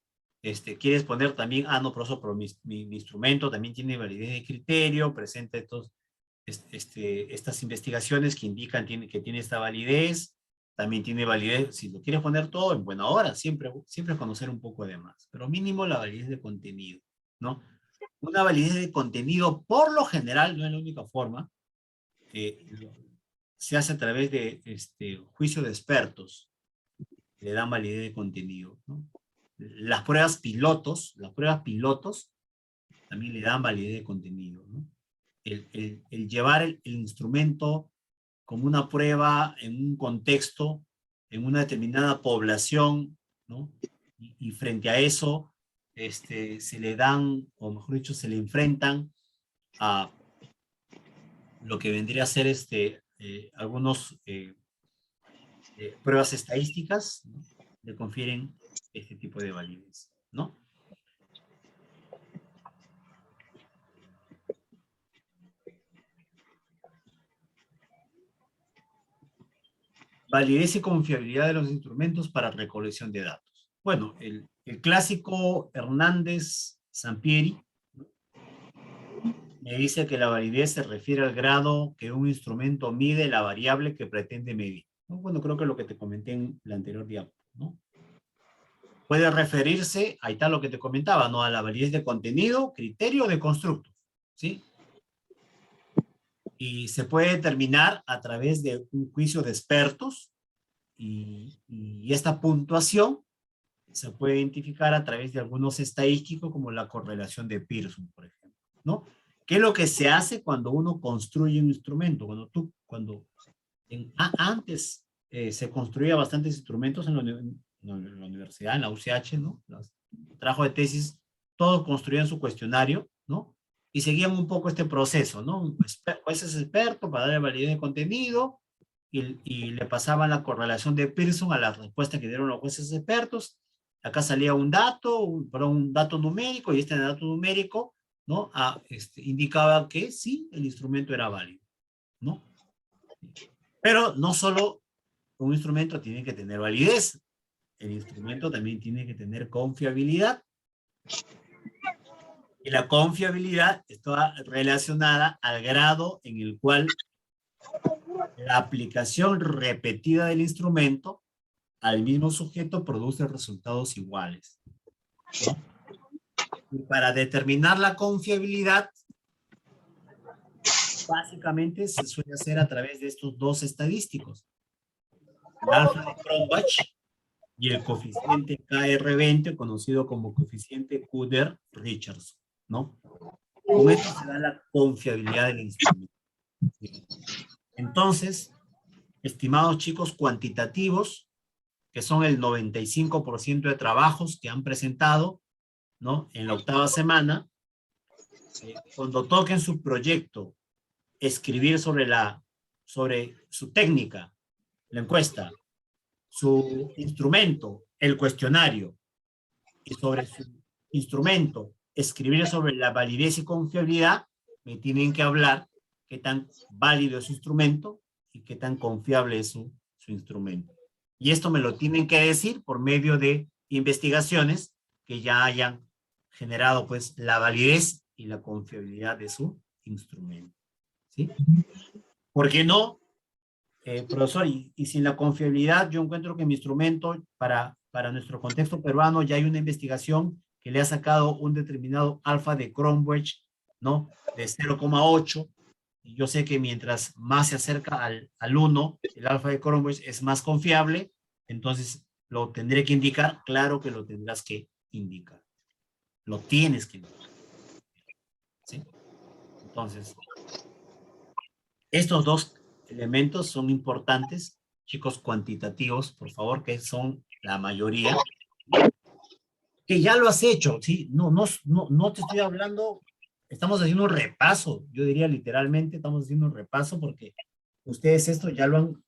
quieres poner también, no, pero mi instrumento también tiene validez de criterio, presenta estas investigaciones que indican que tiene esta validez, también tiene validez, si lo quieres poner todo, en buena hora, siempre conocer un poco de más, pero mínimo la validez de contenido, ¿no? Una validez de contenido, por lo general, no es la única forma, se hace a través de juicio de expertos, que le dan validez de contenido, ¿no? Las pruebas pilotos también le dan validez de contenido, ¿no? El llevar el instrumento como una prueba en un contexto, en una determinada población, ¿no? Y frente a eso, se le dan, o mejor dicho, se le enfrentan a lo que vendría a ser algunos pruebas estadísticas, ¿no? Le confieren este tipo de validez, ¿no? Validez y confiabilidad de los instrumentos para recolección de datos. Bueno, el clásico Hernández-Sampieri me dice que la validez se refiere al grado que un instrumento mide la variable que pretende medir, ¿no? Bueno, creo que lo que te comenté en la anterior diapositiva, ¿no? Puede referirse, ahí está lo que te comentaba, ¿no? A la validez de contenido, criterio de constructo, ¿sí? Y se puede determinar a través de un juicio de expertos, y esta puntuación se puede identificar a través de algunos estadísticos como la correlación de Pearson, por ejemplo, ¿no? ¿Qué es lo que se hace cuando uno construye un instrumento? Antes se construía bastantes instrumentos en la universidad, en la UCH, ¿no? Los trabajos de tesis, todos construían su cuestionario, ¿no? Y seguían un poco este proceso, ¿no? Jueces expertos para darle validez de contenido, y le pasaban la correlación de Pearson a la respuesta que dieron los jueces expertos. Acá salía un dato, un dato numérico, y este dato numérico, ¿no? Indicaba que sí, el instrumento era válido, ¿no? Pero no solo un instrumento tiene que tener validez. El instrumento también tiene que tener confiabilidad. Y la confiabilidad está relacionada al grado en el cual la aplicación repetida del instrumento al mismo sujeto produce resultados iguales, ¿no? Y para determinar la confiabilidad, básicamente se suele hacer a través de estos dos estadísticos. El alfa de Cronbach y el coeficiente KR20, conocido como coeficiente Kuder-Richardson, ¿no? Con esto se da la confiabilidad del instrumento. Entonces, estimados chicos cuantitativos, que son el 95% de trabajos que han presentado, ¿no? En la 8ª semana, cuando toquen su proyecto, escribir sobre su técnica, la encuesta, su instrumento, el cuestionario, y sobre su instrumento, escribir sobre la validez y confiabilidad, me tienen que hablar qué tan válido es su instrumento y qué tan confiable es su instrumento. Y esto me lo tienen que decir por medio de investigaciones que ya hayan generado pues la validez y la confiabilidad de su instrumento. ¿Sí? ¿Por qué no? Profesor, y sin la confiabilidad, yo encuentro que mi instrumento, para nuestro contexto peruano, ya hay una investigación que le ha sacado un determinado alfa de Cronbach, ¿no? De 0,8. Y yo sé que mientras más se acerca al 1, el alfa de Cronbach es más confiable, entonces lo tendré que indicar. Claro que lo tendrás que indicar. Lo tienes que indicar. ¿Sí? Entonces, estos dos elementos son importantes, chicos cuantitativos, por favor, que son la mayoría, que ya lo has hecho, ¿sí? No te estoy hablando, estamos haciendo un repaso, yo diría literalmente, estamos haciendo un repaso porque ustedes esto ya lo han,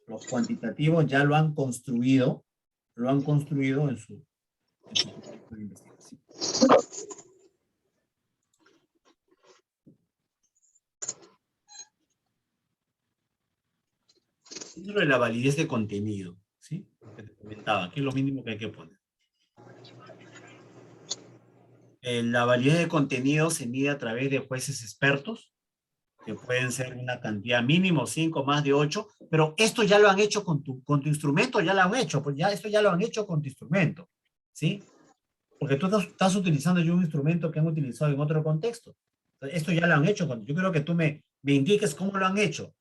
los cuantitativos ya lo han construido en su proyecto de investigación. Dentro de la validez de contenido, ¿sí? Lo que te comentaba, que es lo mínimo que hay que poner. La validez de contenido se mide a través de jueces expertos, que pueden ser una cantidad mínimo, 5, más de 8, pero esto ya lo han hecho con tu instrumento, ya lo han hecho, pues ya esto ya lo han hecho con tu instrumento, ¿sí? Porque tú estás utilizando yo un instrumento que han utilizado en otro contexto. Esto ya lo han hecho, yo creo que tú me indiques cómo lo han hecho,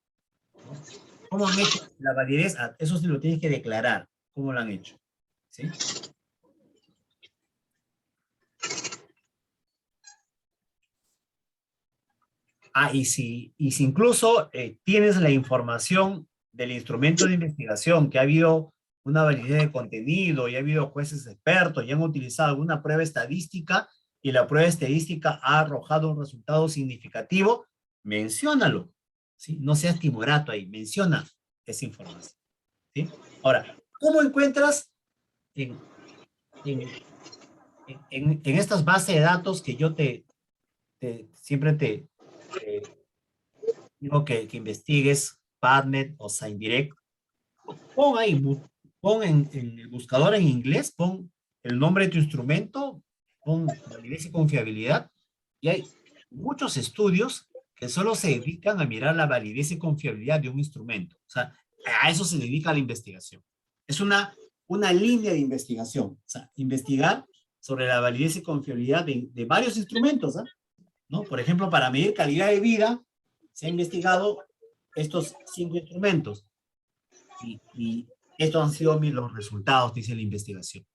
¿no? ¿Cómo han hecho la validez? Eso sí lo tienes que declarar, cómo lo han hecho, ¿sí? Y si incluso tienes la información del instrumento de investigación, que ha habido una validez de contenido y ha habido jueces expertos y han utilizado alguna prueba estadística y la prueba estadística ha arrojado un resultado significativo, menciónalo, ¿sí? No seas timorato ahí, menciona esa información, ¿sí? Ahora, ¿cómo encuentras en, en estas bases de datos que yo siempre te digo que investigues PubMed o ScienDirect? Pon ahí, pon en el buscador en inglés, pon el nombre de tu instrumento, pon validez y confiabilidad, y hay muchos estudios que solo se dedican a mirar la validez y confiabilidad de un instrumento. O sea, a eso se dedica la investigación. Es una línea de investigación. O sea, investigar sobre la validez y confiabilidad de varios instrumentos, ¿no? Por ejemplo, para medir calidad de vida, se ha investigado estos 5 instrumentos y estos han sido los resultados, dice la investigación.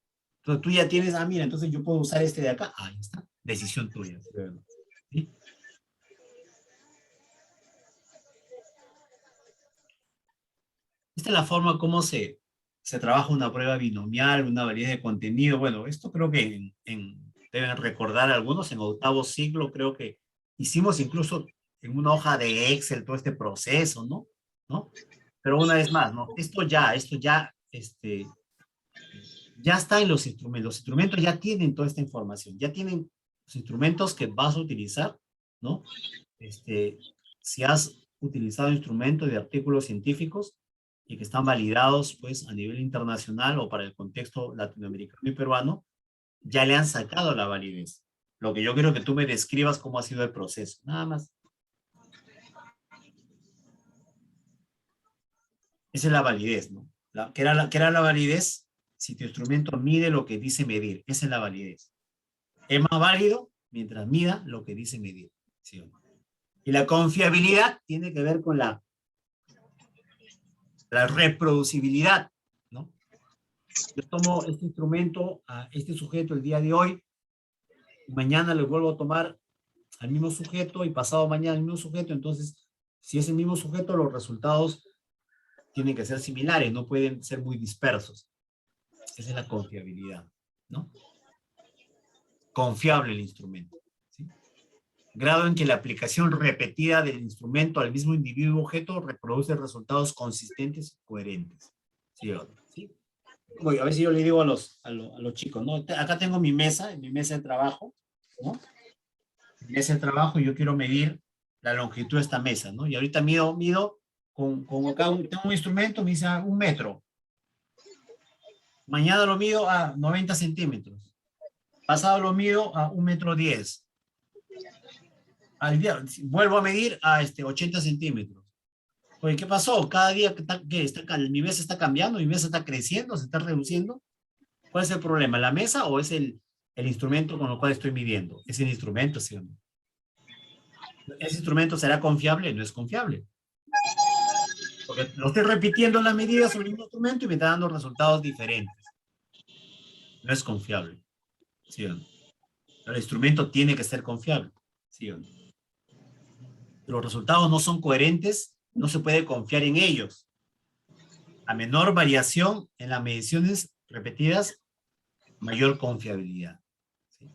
Entonces tú ya tienes, mira, entonces yo puedo usar este de acá. Ahí está, decisión tuya. ¿Sí? Esta es la forma como se trabaja una prueba binomial, una validez de contenido. Bueno, esto creo que deben recordar algunos, en 8º siglo creo que hicimos incluso en una hoja de Excel todo este proceso, ¿no? ¿No? Pero una vez más, ¿no? Esto ya, ya está en los instrumentos. Los instrumentos ya tienen toda esta información, ya tienen los instrumentos que vas a utilizar, ¿no? Si has utilizado instrumentos de artículos científicos, y que están validados pues a nivel internacional o para el contexto latinoamericano y peruano, ya le han sacado la validez. Lo que yo quiero que tú me describas cómo ha sido el proceso, nada más. Esa es la validez, ¿no? ¿Qué era la validez? Si tu instrumento mide lo que dice medir, esa es la validez. Es más válido mientras mida lo que dice medir. ¿Sí o no? Y la confiabilidad tiene que ver con la reproducibilidad, ¿no? Yo tomo este instrumento a este sujeto el día de hoy, mañana le vuelvo a tomar al mismo sujeto y pasado mañana al mismo sujeto, entonces, si es el mismo sujeto, los resultados tienen que ser similares, no pueden ser muy dispersos. Esa es la confiabilidad, ¿no? Confiable el instrumento, ¿sí? Grado en que la aplicación repetida del instrumento al mismo individuo objeto reproduce resultados consistentes y coherentes. ¿Sí o no? ¿Sí? Voy, a ver si yo le digo a los chicos, ¿no? Acá tengo mi mesa de trabajo, ¿no? Mi mesa de trabajo y yo quiero medir la longitud de esta mesa, ¿no? Y ahorita mido con acá, tengo un instrumento, me dice 1 metro. Mañana lo mido a 90 centímetros. Pasado lo mido a 1,10 m. Al día, vuelvo a medir a 80 centímetros. Oye, ¿qué pasó? Cada día mi mesa está cambiando, mi mesa está creciendo, se está reduciendo. ¿Cuál es el problema? ¿La mesa o es el instrumento con el cual estoy midiendo? Es el instrumento, ¿sí o no? ¿Ese instrumento será confiable? No es confiable. Porque lo estoy repitiendo las medidas sobre el mismo instrumento y me está dando resultados diferentes. No es confiable, ¿sí o no? El instrumento tiene que ser confiable, ¿sí o no? Los resultados no son coherentes, no se puede confiar en ellos. A menor variación en las mediciones repetidas, mayor confiabilidad. ¿Sí?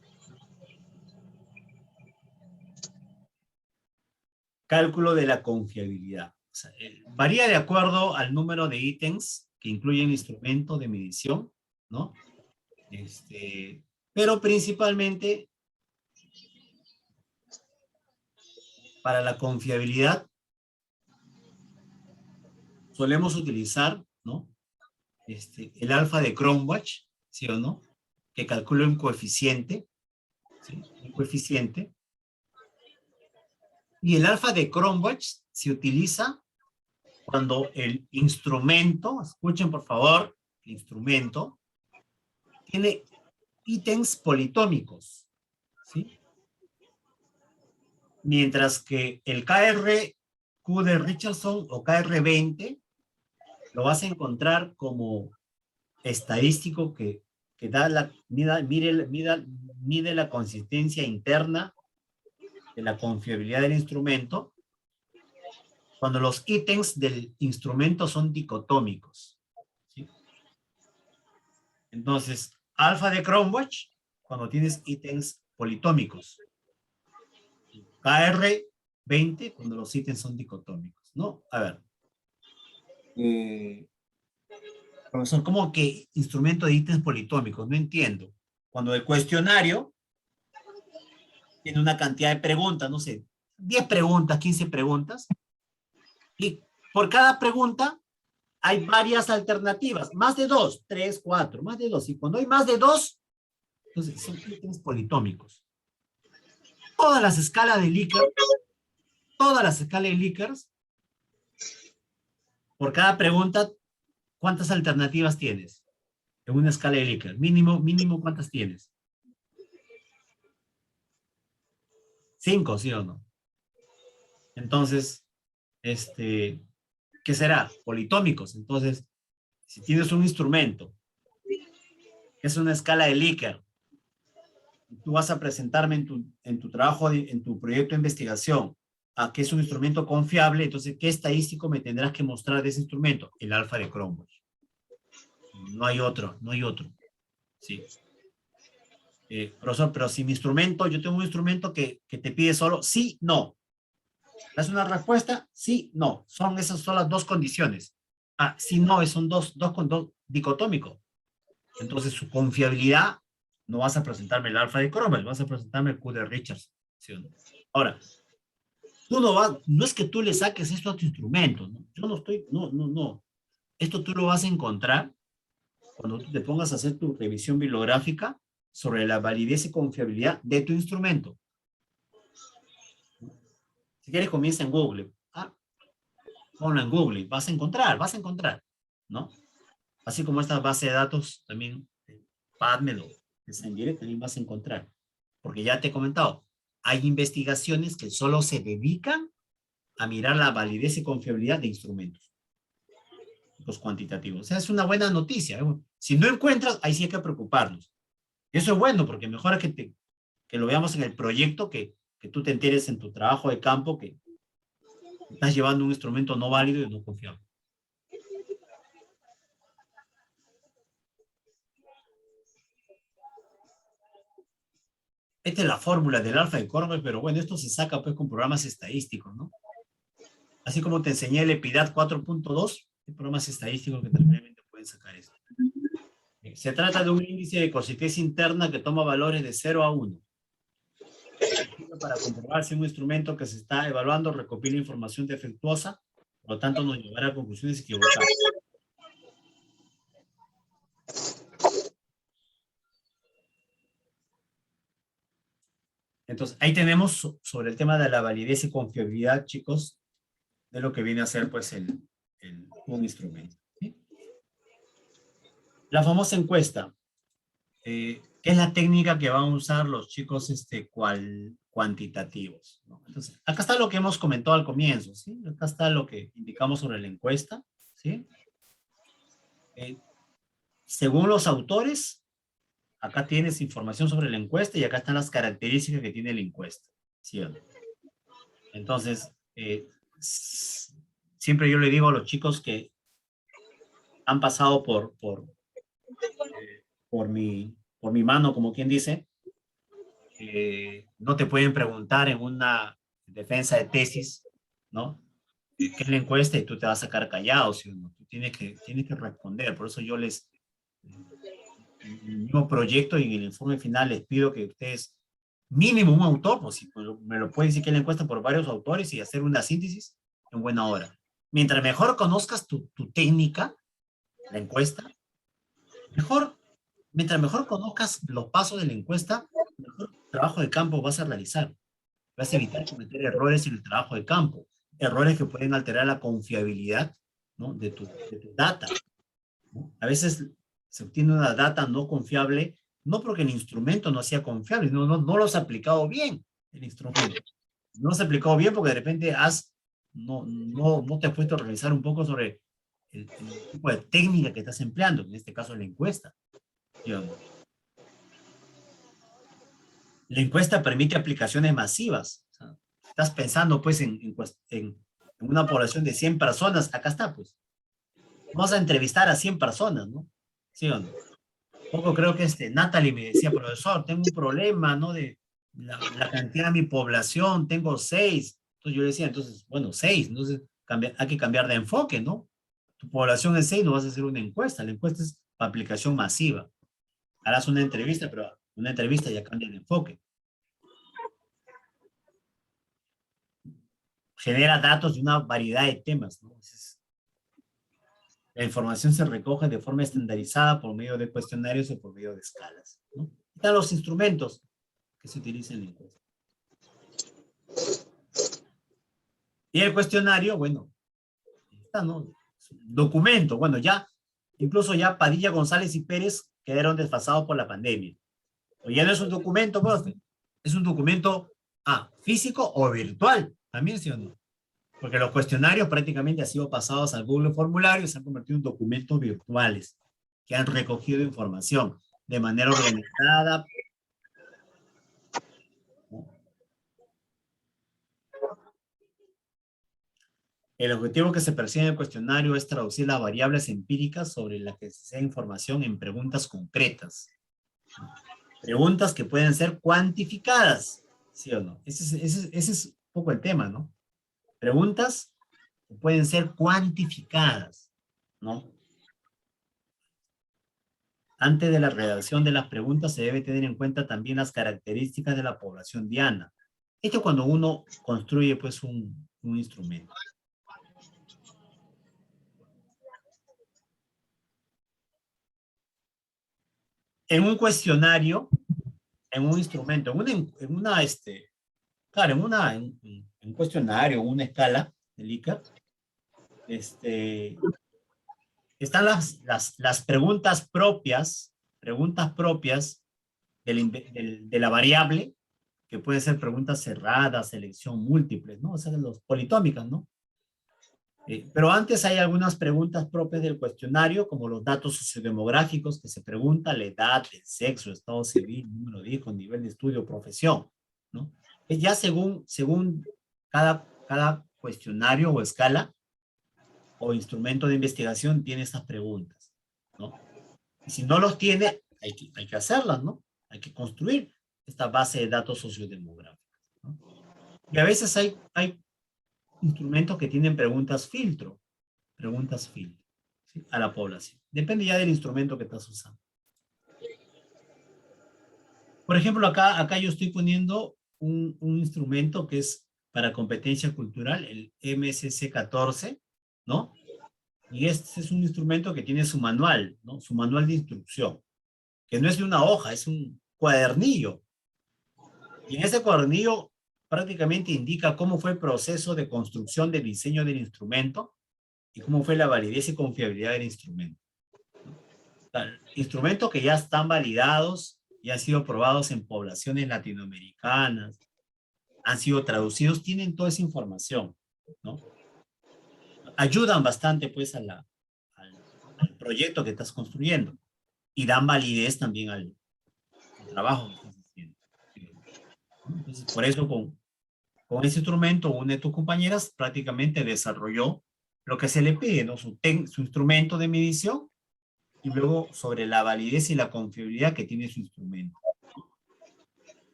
Cálculo de la confiabilidad. O sea, varía de acuerdo al número de ítems que incluye el instrumento de medición, ¿no? Pero principalmente para la confiabilidad solemos utilizar, ¿no? El alfa de Cronbach, ¿sí o no? Que calcula un coeficiente, ¿sí? Un coeficiente. Y el alfa de Cronbach se utiliza cuando el instrumento, escuchen por favor, el instrumento tiene ítems politómicos, ¿sí? Mientras que el KRQ de Richardson o KR20 lo vas a encontrar como estadístico que mide la consistencia interna de la confiabilidad del instrumento cuando los ítems del instrumento son dicotómicos, ¿sí? Entonces, alfa de Cronbach, cuando tienes ítems politómicos. KR20, cuando los ítems son dicotómicos, ¿no? A ver. Profesor, ¿cómo que instrumento de ítems politómicos? No entiendo. Cuando el cuestionario tiene una cantidad de preguntas, no sé, 10 preguntas, 15 preguntas, y por cada pregunta hay varias alternativas, más de 2, 3, 4, más de 2. Y cuando hay más de 2, entonces son ítems politómicos. Todas las escalas de Likert, por cada pregunta, ¿cuántas alternativas tienes? En una escala de Likert. Mínimo, ¿cuántas tienes? 5, ¿sí o no? Entonces, ¿qué será? Politómicos. Entonces, si tienes un instrumento que es una escala de Likert, tú vas a presentarme en tu trabajo, en tu proyecto de investigación, a que es un instrumento confiable, entonces, ¿qué estadístico me tendrás que mostrar de ese instrumento? El alfa de Cronbach. No hay otro. Sí. Profesor, pero si mi instrumento, yo tengo un instrumento que te pide solo sí, no. ¿Das una respuesta? Sí, no. Esas son las dos condiciones. Ah, sí, no, son dos dicotómicos. Entonces, su confiabilidad, no vas a presentarme el alfa de Cronbach, vas a presentarme el Q de Richardson. ¿Sí o no? Ahora, tú no es que tú le saques esto a tu instrumento, ¿no? Yo no estoy, no. Esto tú lo vas a encontrar cuando tú te pongas a hacer tu revisión bibliográfica sobre la validez y confiabilidad de tu instrumento. Si quieres, comienza en Google. Ponlo en Google, vas a encontrar, ¿no? Así como esta base de datos también, PubMed o Science también vas a encontrar. Porque ya te he comentado, hay investigaciones que solo se dedican a mirar la validez y confiabilidad de instrumentos, los cuantitativos. O sea, es una buena noticia. Si no encuentras, ahí sí hay que preocuparnos. Eso es bueno, porque mejor que lo veamos en el proyecto, que tú te enteres en tu trabajo de campo que estás llevando un instrumento no válido y no confiable. Esta es la fórmula del alfa de Corber, pero bueno, esto se saca pues con programas estadísticos, ¿no? Así como te enseñé el EPIDAT 4.2, hay programas estadísticos que tranquilamente pueden sacar esto. Se trata de un índice de consistencia interna que toma valores de 0 a 1. Para comprobar si un instrumento que se está evaluando recopila información defectuosa, por lo tanto nos llevará a conclusiones equivocadas. Entonces, ahí tenemos sobre el tema de la validez y confiabilidad, chicos, de lo que viene a ser pues un instrumento. ¿Sí? La famosa encuesta. ¿Qué es la técnica que van a usar los chicos cuantitativos? ¿No? Entonces, acá está lo que hemos comentado al comienzo, ¿sí? Acá está lo que indicamos sobre la encuesta, ¿sí? Según los autores, acá tienes información sobre la encuesta y acá están las características que tiene la encuesta, ¿sí o no? Entonces, siempre yo le digo a los chicos que han pasado por mi mano, como quien dice, no te pueden preguntar en una defensa de tesis, ¿no? ¿Qué es la encuesta? Y tú te vas a sacar callado, ¿sí o no? Tú tienes que responder. Por eso yo en el mismo proyecto y en el informe final les pido que ustedes, mínimo un autor, pues si me lo pueden decir que es la encuesta por varios autores y hacer una síntesis en buena hora. Mientras mejor conozcas tu técnica, la encuesta, mejor, mientras mejor conozcas los pasos de la encuesta, mejor trabajo de campo vas a realizar. Vas a evitar cometer errores en el trabajo de campo, errores que pueden alterar la confiabilidad, ¿no? de tu data, ¿no? A veces se obtiene una data no confiable, no porque el instrumento no sea confiable, no lo has aplicado bien, el instrumento. No lo has aplicado bien porque de repente no te has puesto a revisar un poco sobre el tipo de técnica que estás empleando, en este caso la encuesta. La encuesta permite aplicaciones masivas. O sea, estás pensando pues en una población de 100 personas, acá está pues. Vamos a entrevistar a 100 personas, ¿no? ¿Sí o no? Poco creo que Natalie me decía, profesor, tengo un problema, ¿no? De la cantidad de mi población, tengo 6. Entonces yo le decía, entonces, bueno, 6, entonces hay que cambiar de enfoque, ¿no? Tu población es 6, no vas a hacer una encuesta, la encuesta es para aplicación masiva. Harás una entrevista, pero una entrevista ya cambia de enfoque. Genera datos de una variedad de temas, ¿no? Entonces, la información se recoge de forma estandarizada por medio de cuestionarios o por medio de escalas, ¿no? Están los instrumentos que se utilizan en la encuesta. Y el cuestionario, bueno, está, ¿no? Documento, bueno, ya, incluso ya Padilla, González y Pérez quedaron desfasados por la pandemia. O ya no es un documento, profe, es un documento, físico o virtual, también, ¿sí o no? Porque los cuestionarios prácticamente han sido pasados al Google Formulario y se han convertido en documentos virtuales que han recogido información de manera organizada. El objetivo que se persigue en el cuestionario es traducir las variables empíricas sobre las que se da información en preguntas concretas. Preguntas que pueden ser cuantificadas, ¿sí o no? Ese es un poco el tema, ¿no? Preguntas que pueden ser cuantificadas, ¿no? Antes de la redacción de las preguntas se debe tener en cuenta también las características de la población diana. Esto cuando uno construye pues un instrumento. en un cuestionario, en un instrumento, claro, en un cuestionario, en una escala de Likert, están las preguntas propias de la variable, que pueden ser preguntas cerradas, selección múltiples, ¿no? O sea, los politómicas, ¿no? Pero antes hay algunas preguntas propias del cuestionario, como los datos sociodemográficos que se pregunta, la edad, el sexo, estado civil, número de hijos, nivel de estudio, profesión, ¿no? Ya según cada cuestionario o escala o instrumento de investigación tiene estas preguntas, ¿no? Y si no los tiene, hay que hacerlas, ¿no? Hay que construir esta base de datos sociodemográficos, ¿no? Y a veces hay instrumentos que tienen preguntas filtro, ¿sí? A la población. Depende ya del instrumento que estás usando. Por ejemplo, acá yo estoy poniendo un instrumento que es para competencia cultural, el MSC 14, ¿no? Y este es un instrumento que tiene su manual, ¿no? Su manual de instrucción, que no es de una hoja, es un cuadernillo. Y en ese cuadernillo prácticamente indica cómo fue el proceso de construcción del diseño del instrumento y cómo fue la validez y confiabilidad del instrumento. Instrumentos que ya están validados y han sido probados en poblaciones latinoamericanas, han sido traducidos, tienen toda esa información, ¿no? Ayudan bastante, pues, al proyecto que estás construyendo y dan validez también al trabajo que estás haciendo. Entonces, por eso con ese instrumento, una de tus compañeras prácticamente desarrolló lo que se le pide, ¿no? Su instrumento de medición y luego sobre la validez y la confiabilidad que tiene su instrumento.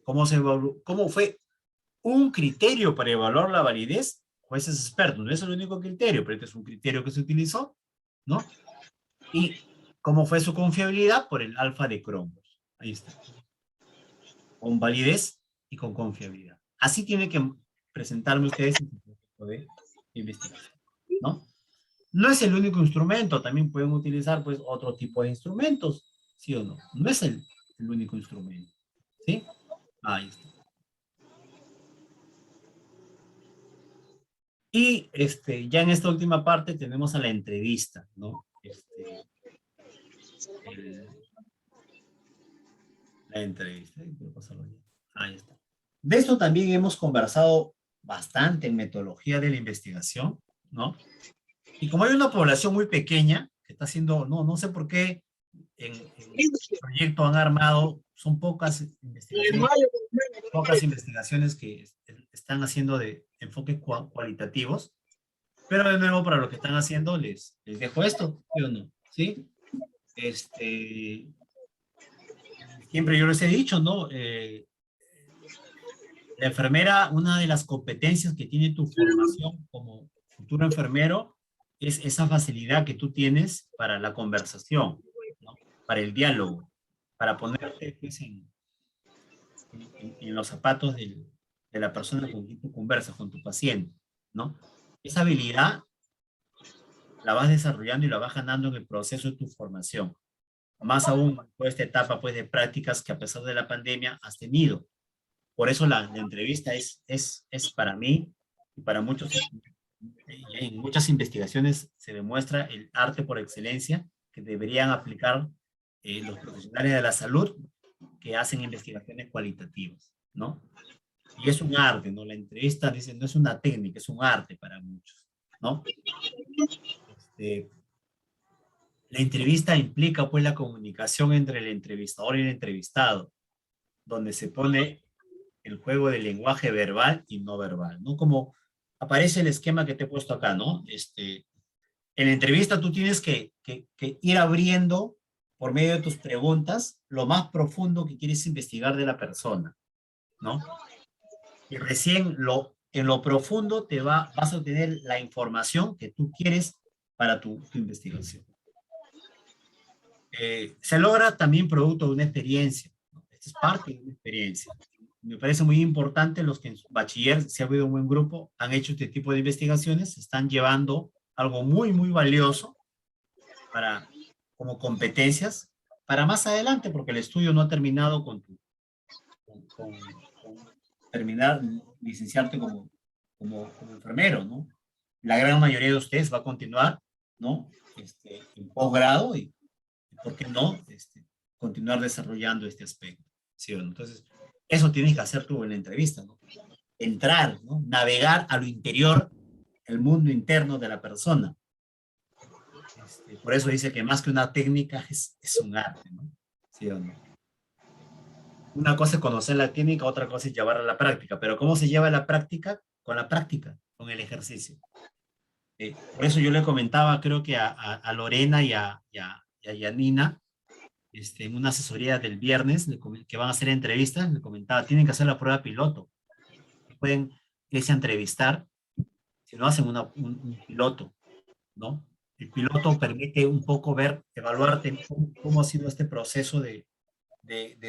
¿Cómo fue un criterio para evaluar la validez? Jueces expertos, no es el único criterio, pero este es un criterio que se utilizó, ¿no? Y cómo fue su confiabilidad por el alfa de Cromos. Ahí está. Con validez y con confiabilidad. Así tiene que presentarme ustedes en su proyecto de investigación, ¿no? No es el único instrumento, también pueden utilizar pues otro tipo de instrumentos, ¿sí o no? No es el único instrumento, ¿sí? Ahí está. Y ya en esta última parte tenemos a la entrevista, ¿no? La entrevista. Ahí está. De esto también hemos conversado bastante en metodología de la investigación, ¿no? Y como hay una población muy pequeña que está haciendo, no sé por qué en el proyecto han armado, son pocas investigaciones que están haciendo de enfoques cualitativos, pero de nuevo para lo que están haciendo les dejo esto, ¿sí o no? ¿Sí? Siempre yo les he dicho, ¿no? La enfermera, una de las competencias que tiene tu formación como futuro enfermero es esa facilidad que tú tienes para la conversación, ¿no? Para el diálogo, para ponerte pues, en los zapatos de la persona con quien tú conversas, con tu paciente, ¿no? Esa habilidad la vas desarrollando y la vas ganando en el proceso de tu formación. Más aún por esta etapa pues, de prácticas que a pesar de la pandemia has tenido. Por eso la entrevista es para mí y para muchos, en muchas investigaciones se demuestra el arte por excelencia que deberían aplicar los profesionales de la salud que hacen investigaciones cualitativas, ¿no? Y es un arte, ¿no? La entrevista, dicen, no es una técnica, es un arte para muchos, ¿no? La entrevista implica, pues, la comunicación entre el entrevistador y el entrevistado, donde se pone el juego del lenguaje verbal y no verbal, ¿no? Como aparece el esquema que te he puesto acá, ¿no? En la entrevista tú tienes que ir abriendo por medio de tus preguntas lo más profundo que quieres investigar de la persona, ¿no? Y recién en lo profundo vas a obtener la información que tú quieres para tu investigación. Se logra también producto de una experiencia, ¿no? Esta es parte de una experiencia. Me parece muy importante los que en su bachiller, si ha habido un buen grupo, han hecho este tipo de investigaciones, están llevando algo muy, muy valioso como competencias para más adelante, porque el estudio no ha terminado con terminar, licenciarte como enfermero, ¿no? La gran mayoría de ustedes va a continuar, ¿no? En posgrado y, ¿por qué no? Continuar desarrollando este aspecto, ¿sí o no? Entonces, eso tienes que hacer tú en la entrevista, ¿no? Entrar, ¿no? Navegar a lo interior, el mundo interno de la persona. Por eso dice que más que una técnica es un arte, ¿no? ¿Sí o no? Una cosa es conocer la técnica, otra cosa es llevarla a la práctica. Pero ¿cómo se lleva a la práctica? Con la práctica, con el ejercicio. Por eso yo le comentaba, creo que a Lorena y a Yanina, en una asesoría del viernes, que van a hacer entrevistas, le comentaba, tienen que hacer la prueba piloto. Pueden irse a entrevistar, si no hacen un piloto, ¿no? El piloto permite un poco ver, evaluarte cómo ha sido este proceso de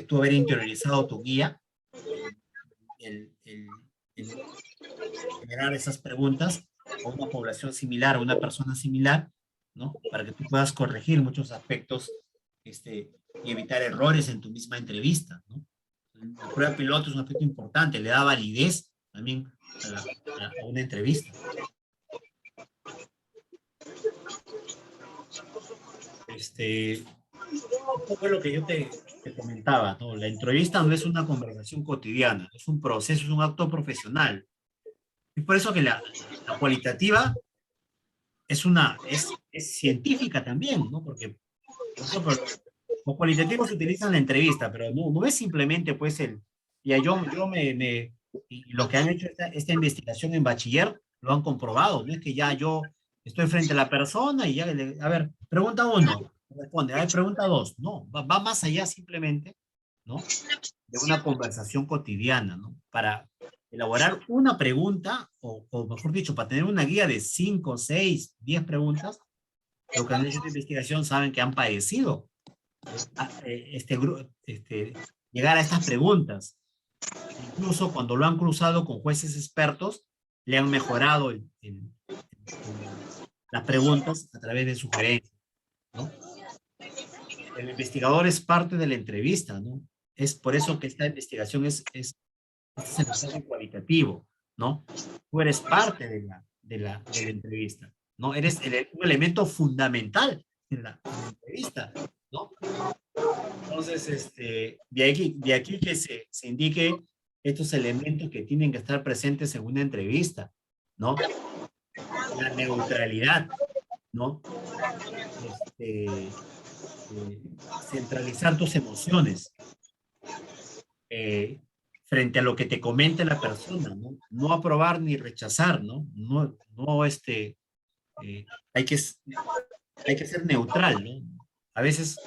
tú haber interiorizado tu guía, el generar esas preguntas a una población similar, a una persona similar, ¿no? Para que tú puedas corregir muchos aspectos y evitar errores en tu misma entrevista, ¿no? La prueba piloto es un aspecto importante, le da validez también a una entrevista. Esto fue lo que yo te comentaba, ¿no? La entrevista no es una conversación cotidiana, es un proceso, es un acto profesional. Es por eso que la cualitativa es científica también, ¿no? Porque, por ejemplo, los cualitativos se utilizan en la entrevista, pero no es simplemente, pues, ya y los que han hecho esta investigación en bachiller lo han comprobado, no es que ya yo estoy frente a la persona y ya, a ver, pregunta uno, responde, a ver, pregunta dos, no, va más allá simplemente, ¿no? De una conversación cotidiana, ¿no? Para elaborar una pregunta, o mejor dicho, para tener una guía de 5, 6, 10 preguntas, los que han hecho esta investigación saben que han padecido llegar a estas preguntas. Incluso cuando lo han cruzado con jueces expertos, le han mejorado las preguntas a través de sugerencias, ¿no? El investigador es parte de la entrevista, ¿no? Es por eso que esta investigación este es el enfoque cualitativo, ¿no? Tú eres parte de la entrevista, ¿no? Eres un elemento fundamental en la entrevista, ¿no? Entonces, de aquí que se indique estos elementos que tienen que estar presentes en una entrevista, ¿no? La neutralidad, ¿no? Centralizar tus emociones frente a lo que te comente la persona, ¿no? No aprobar ni rechazar, ¿no? Hay que ser neutral, ¿no? A veces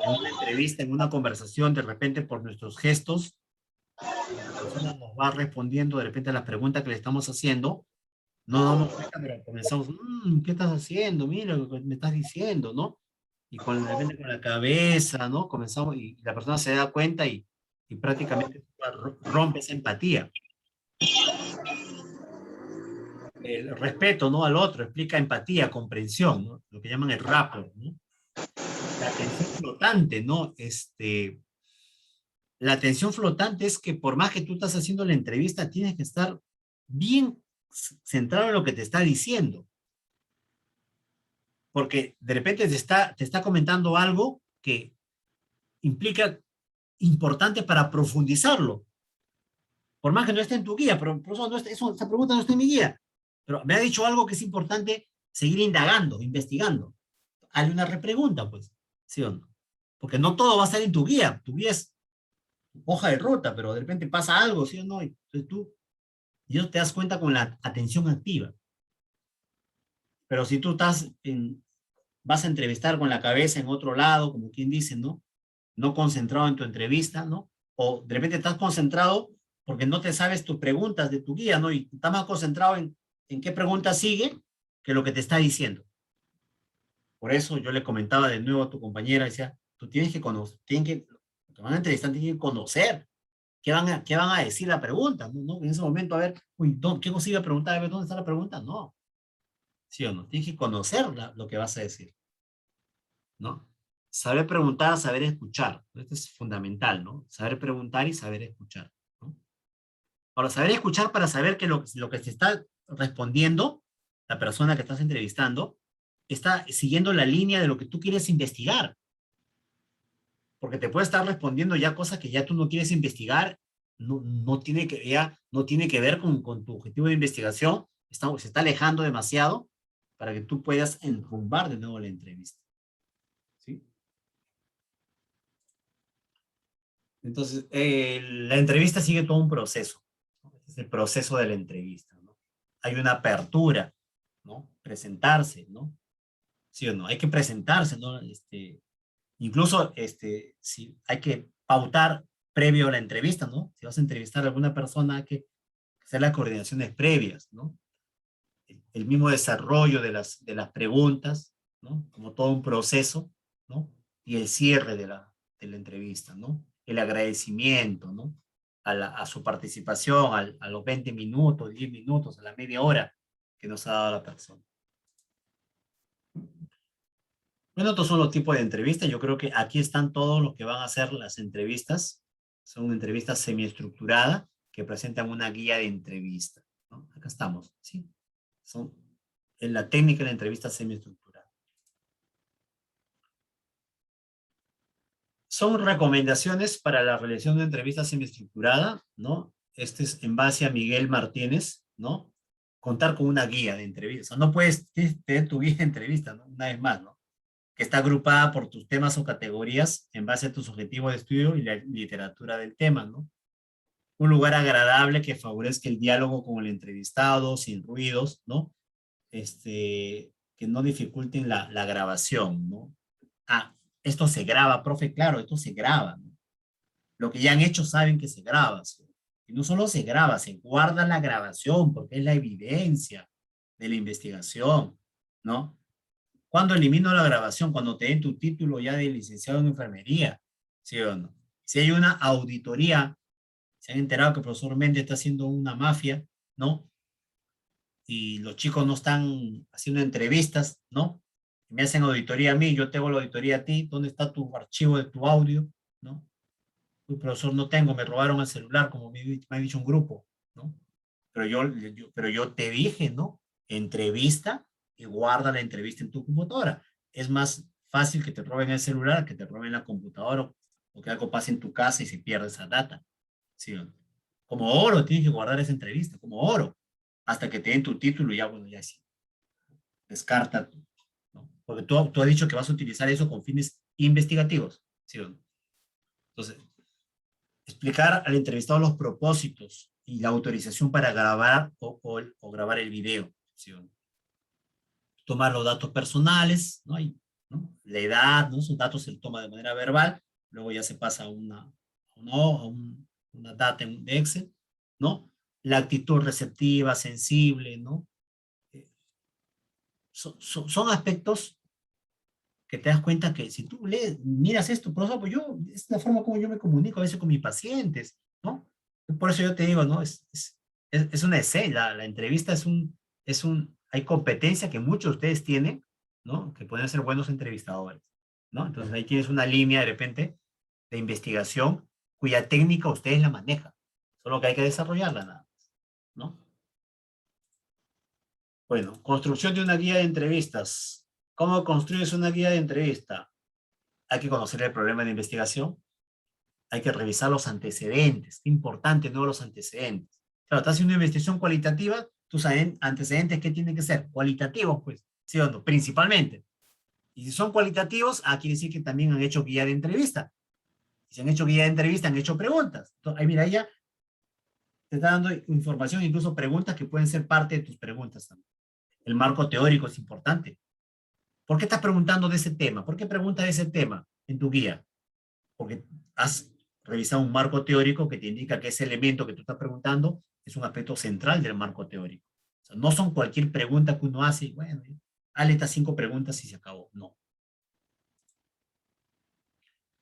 en una entrevista, en una conversación, de repente por nuestros gestos, la persona nos va respondiendo de repente a las preguntas que le estamos haciendo, no nos damos cuenta, pero comenzamos, ¿qué estás haciendo? Mira lo que me estás diciendo, ¿no? Y de repente con la cabeza, ¿no? Comenzamos, y la persona se da cuenta y prácticamente rompe esa empatía. El respeto, ¿no? Al otro, explica empatía, comprensión, ¿no? Lo que llaman el rapport, ¿no? La atención flotante, ¿no? La atención flotante es que por más que tú estás haciendo la entrevista, tienes que estar bien centrado en lo que te está diciendo. Porque de repente te está comentando algo que implica importante para profundizarlo. Por más que no esté en tu guía, pero por eso esa pregunta no está en mi guía. Pero me ha dicho algo que es importante seguir indagando, investigando. Hay una repregunta, pues, ¿sí o no? Porque no todo va a estar en tu guía. Tu guía es hoja de ruta, pero de repente pasa algo, ¿sí o no? Entonces y eso te das cuenta con la atención activa. Pero si tú vas a entrevistar con la cabeza en otro lado, como quien dice, ¿no? No concentrado en tu entrevista, ¿no? O de repente estás concentrado porque no te sabes tus preguntas de tu guía, ¿no? Y estás más concentrado en qué pregunta sigue que lo que te está diciendo. Por eso yo le comentaba de nuevo a tu compañera, decía, tú tienes que conocer, te van a entrevistar, tienen que conocer qué van a decir la pregunta, ¿no? En ese momento, a ver, uy, ¿qué cosa iba a preguntar? A ver, ¿dónde está la pregunta? No, ¿sí o no? Tienes que conocer lo que vas a decir, ¿no? Saber preguntar, saber escuchar. Esto es fundamental, ¿no? Saber preguntar y saber escuchar, ¿no? Ahora, saber escuchar para saber que lo que se está respondiendo, la persona que estás entrevistando, está siguiendo la línea de lo que tú quieres investigar. Porque te puede estar respondiendo ya cosas que ya tú no quieres investigar, no tiene que ver con tu objetivo de investigación, se está alejando demasiado para que tú puedas enrumbar de nuevo la entrevista. ¿Sí? Entonces, la entrevista sigue todo un proceso, ¿no? Es el proceso de la entrevista, ¿no? Hay una apertura, ¿no? Presentarse, ¿no? ¿Sí o no? Hay que presentarse, ¿no? Incluso, si hay que pautar previo a la entrevista, ¿no? Si vas a entrevistar a alguna persona, hay que hacer las coordinaciones previas, ¿no? El mismo desarrollo de las preguntas, ¿no? Como todo un proceso, ¿no? Y el cierre de la entrevista, ¿no? El agradecimiento, ¿no? A su participación, a los 20 minutos, 10 minutos, a la media hora que nos ha dado la persona. Bueno, estos son los tipos de entrevistas. Yo creo que aquí están todos los que van a hacer las entrevistas. Son entrevistas semiestructuradas que presentan una guía de entrevista, ¿no? Acá estamos, ¿sí? Son en la técnica de la entrevista semiestructurada. Son recomendaciones para la realización de entrevista semiestructurada, ¿no? Este es en base a Miguel Martínez, ¿no? Contar con una guía de entrevista. O sea, no puedes tener tu guía de entrevista, ¿no? Una vez más, ¿no? Que está agrupada por tus temas o categorías en base a tus objetivos de estudio y la literatura del tema, ¿no? Un lugar agradable que favorezca el diálogo con el entrevistado, sin ruidos, ¿no? Que no dificulten la grabación, ¿no? Ah, esto se graba, profe, claro, esto se graba, ¿no? Lo que ya han hecho saben que se graba, ¿sí? Y no solo se graba, se guarda la grabación porque es la evidencia de la investigación, ¿no? ¿Cuándo elimino la grabación? Cuando te den tu título ya de licenciado en enfermería, ¿sí o no? Si hay una auditoría, se han enterado que el profesor Méndez está haciendo una mafia, ¿no? Y los chicos no están haciendo entrevistas, ¿no? Me hacen auditoría a mí, yo tengo la auditoría a ti, ¿dónde está tu archivo de tu audio? ¿No? Tu profesor no tengo, me robaron el celular, como me ha dicho un grupo, ¿no? Pero yo te dije, ¿no? Entrevista y guarda la entrevista en tu computadora. Es más fácil que te roben el celular que te roben la computadora o que algo pase en tu casa y se pierda esa data. ¿Sí? Como oro, tienes que guardar esa entrevista, como oro, hasta que te den tu título y ya, bueno, ya sí, descarta, ¿no? Porque tú has dicho que vas a utilizar eso con fines investigativos. ¿Sí? Entonces, explicar al entrevistado los propósitos y la autorización para grabar o grabar el video. ¿Sí? Tomar los datos personales, ¿no? ¿no? La edad, ¿no? Esos datos se toma de manera verbal, luego ya se pasa una data de Excel, ¿no? La actitud receptiva, sensible, ¿no? Son aspectos que te das cuenta que si tú miras esto, por ejemplo, es la forma como yo me comunico a veces con mis pacientes, ¿no? Por eso yo te digo, ¿no? Es una escena, la entrevista hay competencia que muchos de ustedes tienen, ¿no? Que pueden ser buenos entrevistadores, ¿no? Entonces ahí tienes una línea de repente de investigación cuya técnica ustedes la manejan, solo que hay que desarrollarla nada más, ¿no? Bueno, construcción de una guía de entrevistas. ¿Cómo construyes una guía de entrevista? Hay que conocer el problema de investigación, hay que revisar los antecedentes. Qué importante, ¿no? Los antecedentes. Claro, estás haciendo una investigación cualitativa, tus antecedentes, ¿qué tienen que ser? Cualitativos, pues, ¿sí o no? Principalmente. Y si son cualitativos, quiere decir que también han hecho guía de entrevista. Si han hecho guía de entrevista, han hecho preguntas. Entonces, ahí mira, ella te está dando información, incluso preguntas que pueden ser parte de tus preguntas también. El marco teórico es importante. ¿Por qué estás preguntando de ese tema? ¿Por qué preguntas de ese tema en tu guía? Porque has revisado un marco teórico que te indica que ese elemento que tú estás preguntando es un aspecto central del marco teórico. O sea, no son cualquier pregunta que uno hace y bueno, hazle estas 5 preguntas y se acabó. No.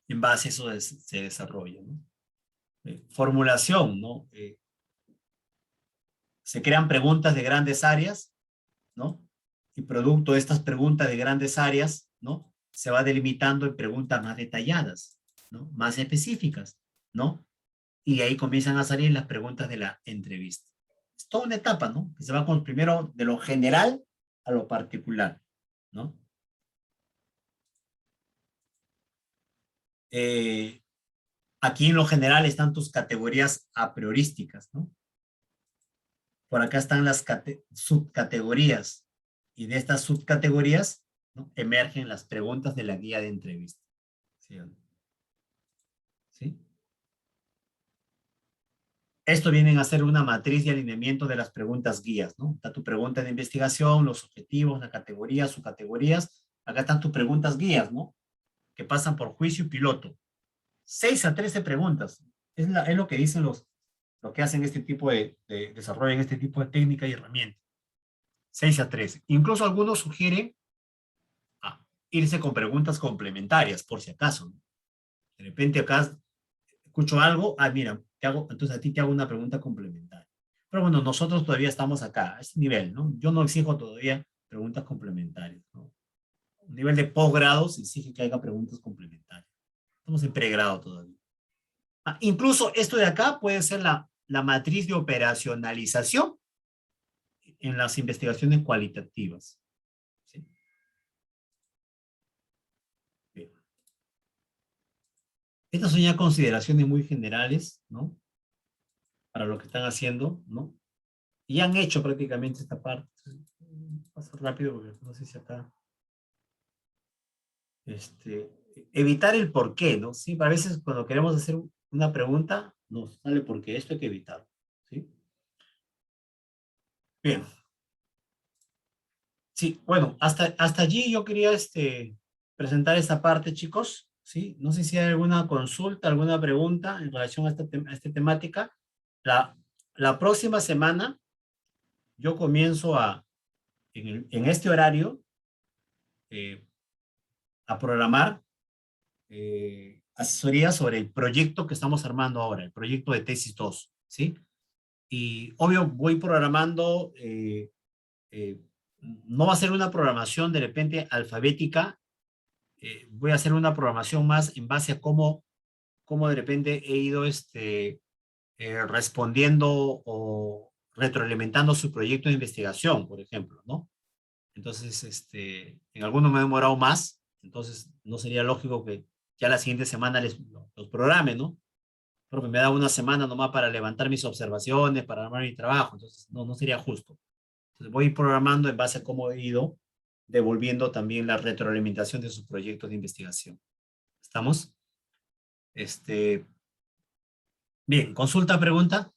En base a eso se desarrolla, ¿no? Formulación, ¿no? Se crean preguntas de grandes áreas, ¿no? Y producto de estas preguntas de grandes áreas, ¿no? se va delimitando en preguntas más detalladas, ¿no? Más específicas, ¿no? Y ahí comienzan a salir las preguntas de la entrevista. Es toda una etapa, ¿no? Que se va con primero de lo general a lo particular, ¿no? Aquí en lo general están tus categorías a priorísticas, ¿no? Por acá están las subcategorías y de estas subcategorías, ¿no?, emergen las preguntas de la guía de entrevista. ¿Sí? ¿Sí? Esto viene a ser una matriz de alineamiento de las preguntas guías, ¿no? Está tu pregunta de investigación, los objetivos, las categorías, subcategorías. Acá están tus preguntas guías, ¿no? Que pasan por juicio y piloto. 6 a 13 preguntas. Es lo que dicen lo que hacen este tipo de desarrollo en este tipo de técnica y herramienta. 6 a 13. Incluso algunos sugieren irse con preguntas complementarias, por si acaso, ¿no? De repente acá escucho algo, mira, entonces a ti te hago una pregunta complementaria. Pero bueno, nosotros todavía estamos acá, a este nivel, ¿no? Yo no exijo todavía preguntas complementarias, ¿no? Un nivel de posgrado se exige que haya preguntas complementarias. Estamos en pregrado todavía. Incluso esto de acá puede ser la matriz de operacionalización en las investigaciones cualitativas. ¿Sí? Bien. Estas son ya consideraciones muy generales, ¿no? Para lo que están haciendo, ¿no? Y han hecho prácticamente esta parte. Paso rápido porque no sé si acá. Evitar el por qué, ¿no? Sí, a veces cuando queremos hacer una pregunta, nos sale por qué, esto hay que evitar, ¿sí? Bien. Sí, bueno, hasta allí yo quería presentar esta parte, chicos, ¿sí? No sé si hay alguna consulta, alguna pregunta en relación a esta temática. La próxima semana yo comienzo en este horario eh, a programar asesoría sobre el proyecto que estamos armando ahora, el proyecto de tesis 2, ¿sí? Y obvio voy programando, no va a ser una programación de repente alfabética, voy a hacer una programación más en base a cómo de repente he ido respondiendo o retroalimentando su proyecto de investigación, por ejemplo, ¿no? Entonces, en algunos me he demorado más, entonces no sería lógico que ya la siguiente semana los programe, ¿no? Porque me da una semana nomás para levantar mis observaciones, para armar mi trabajo, entonces no sería justo. Entonces voy programando en base a cómo he ido devolviendo también la retroalimentación de sus proyectos de investigación. ¿Estamos? Bien, consulta, pregunta.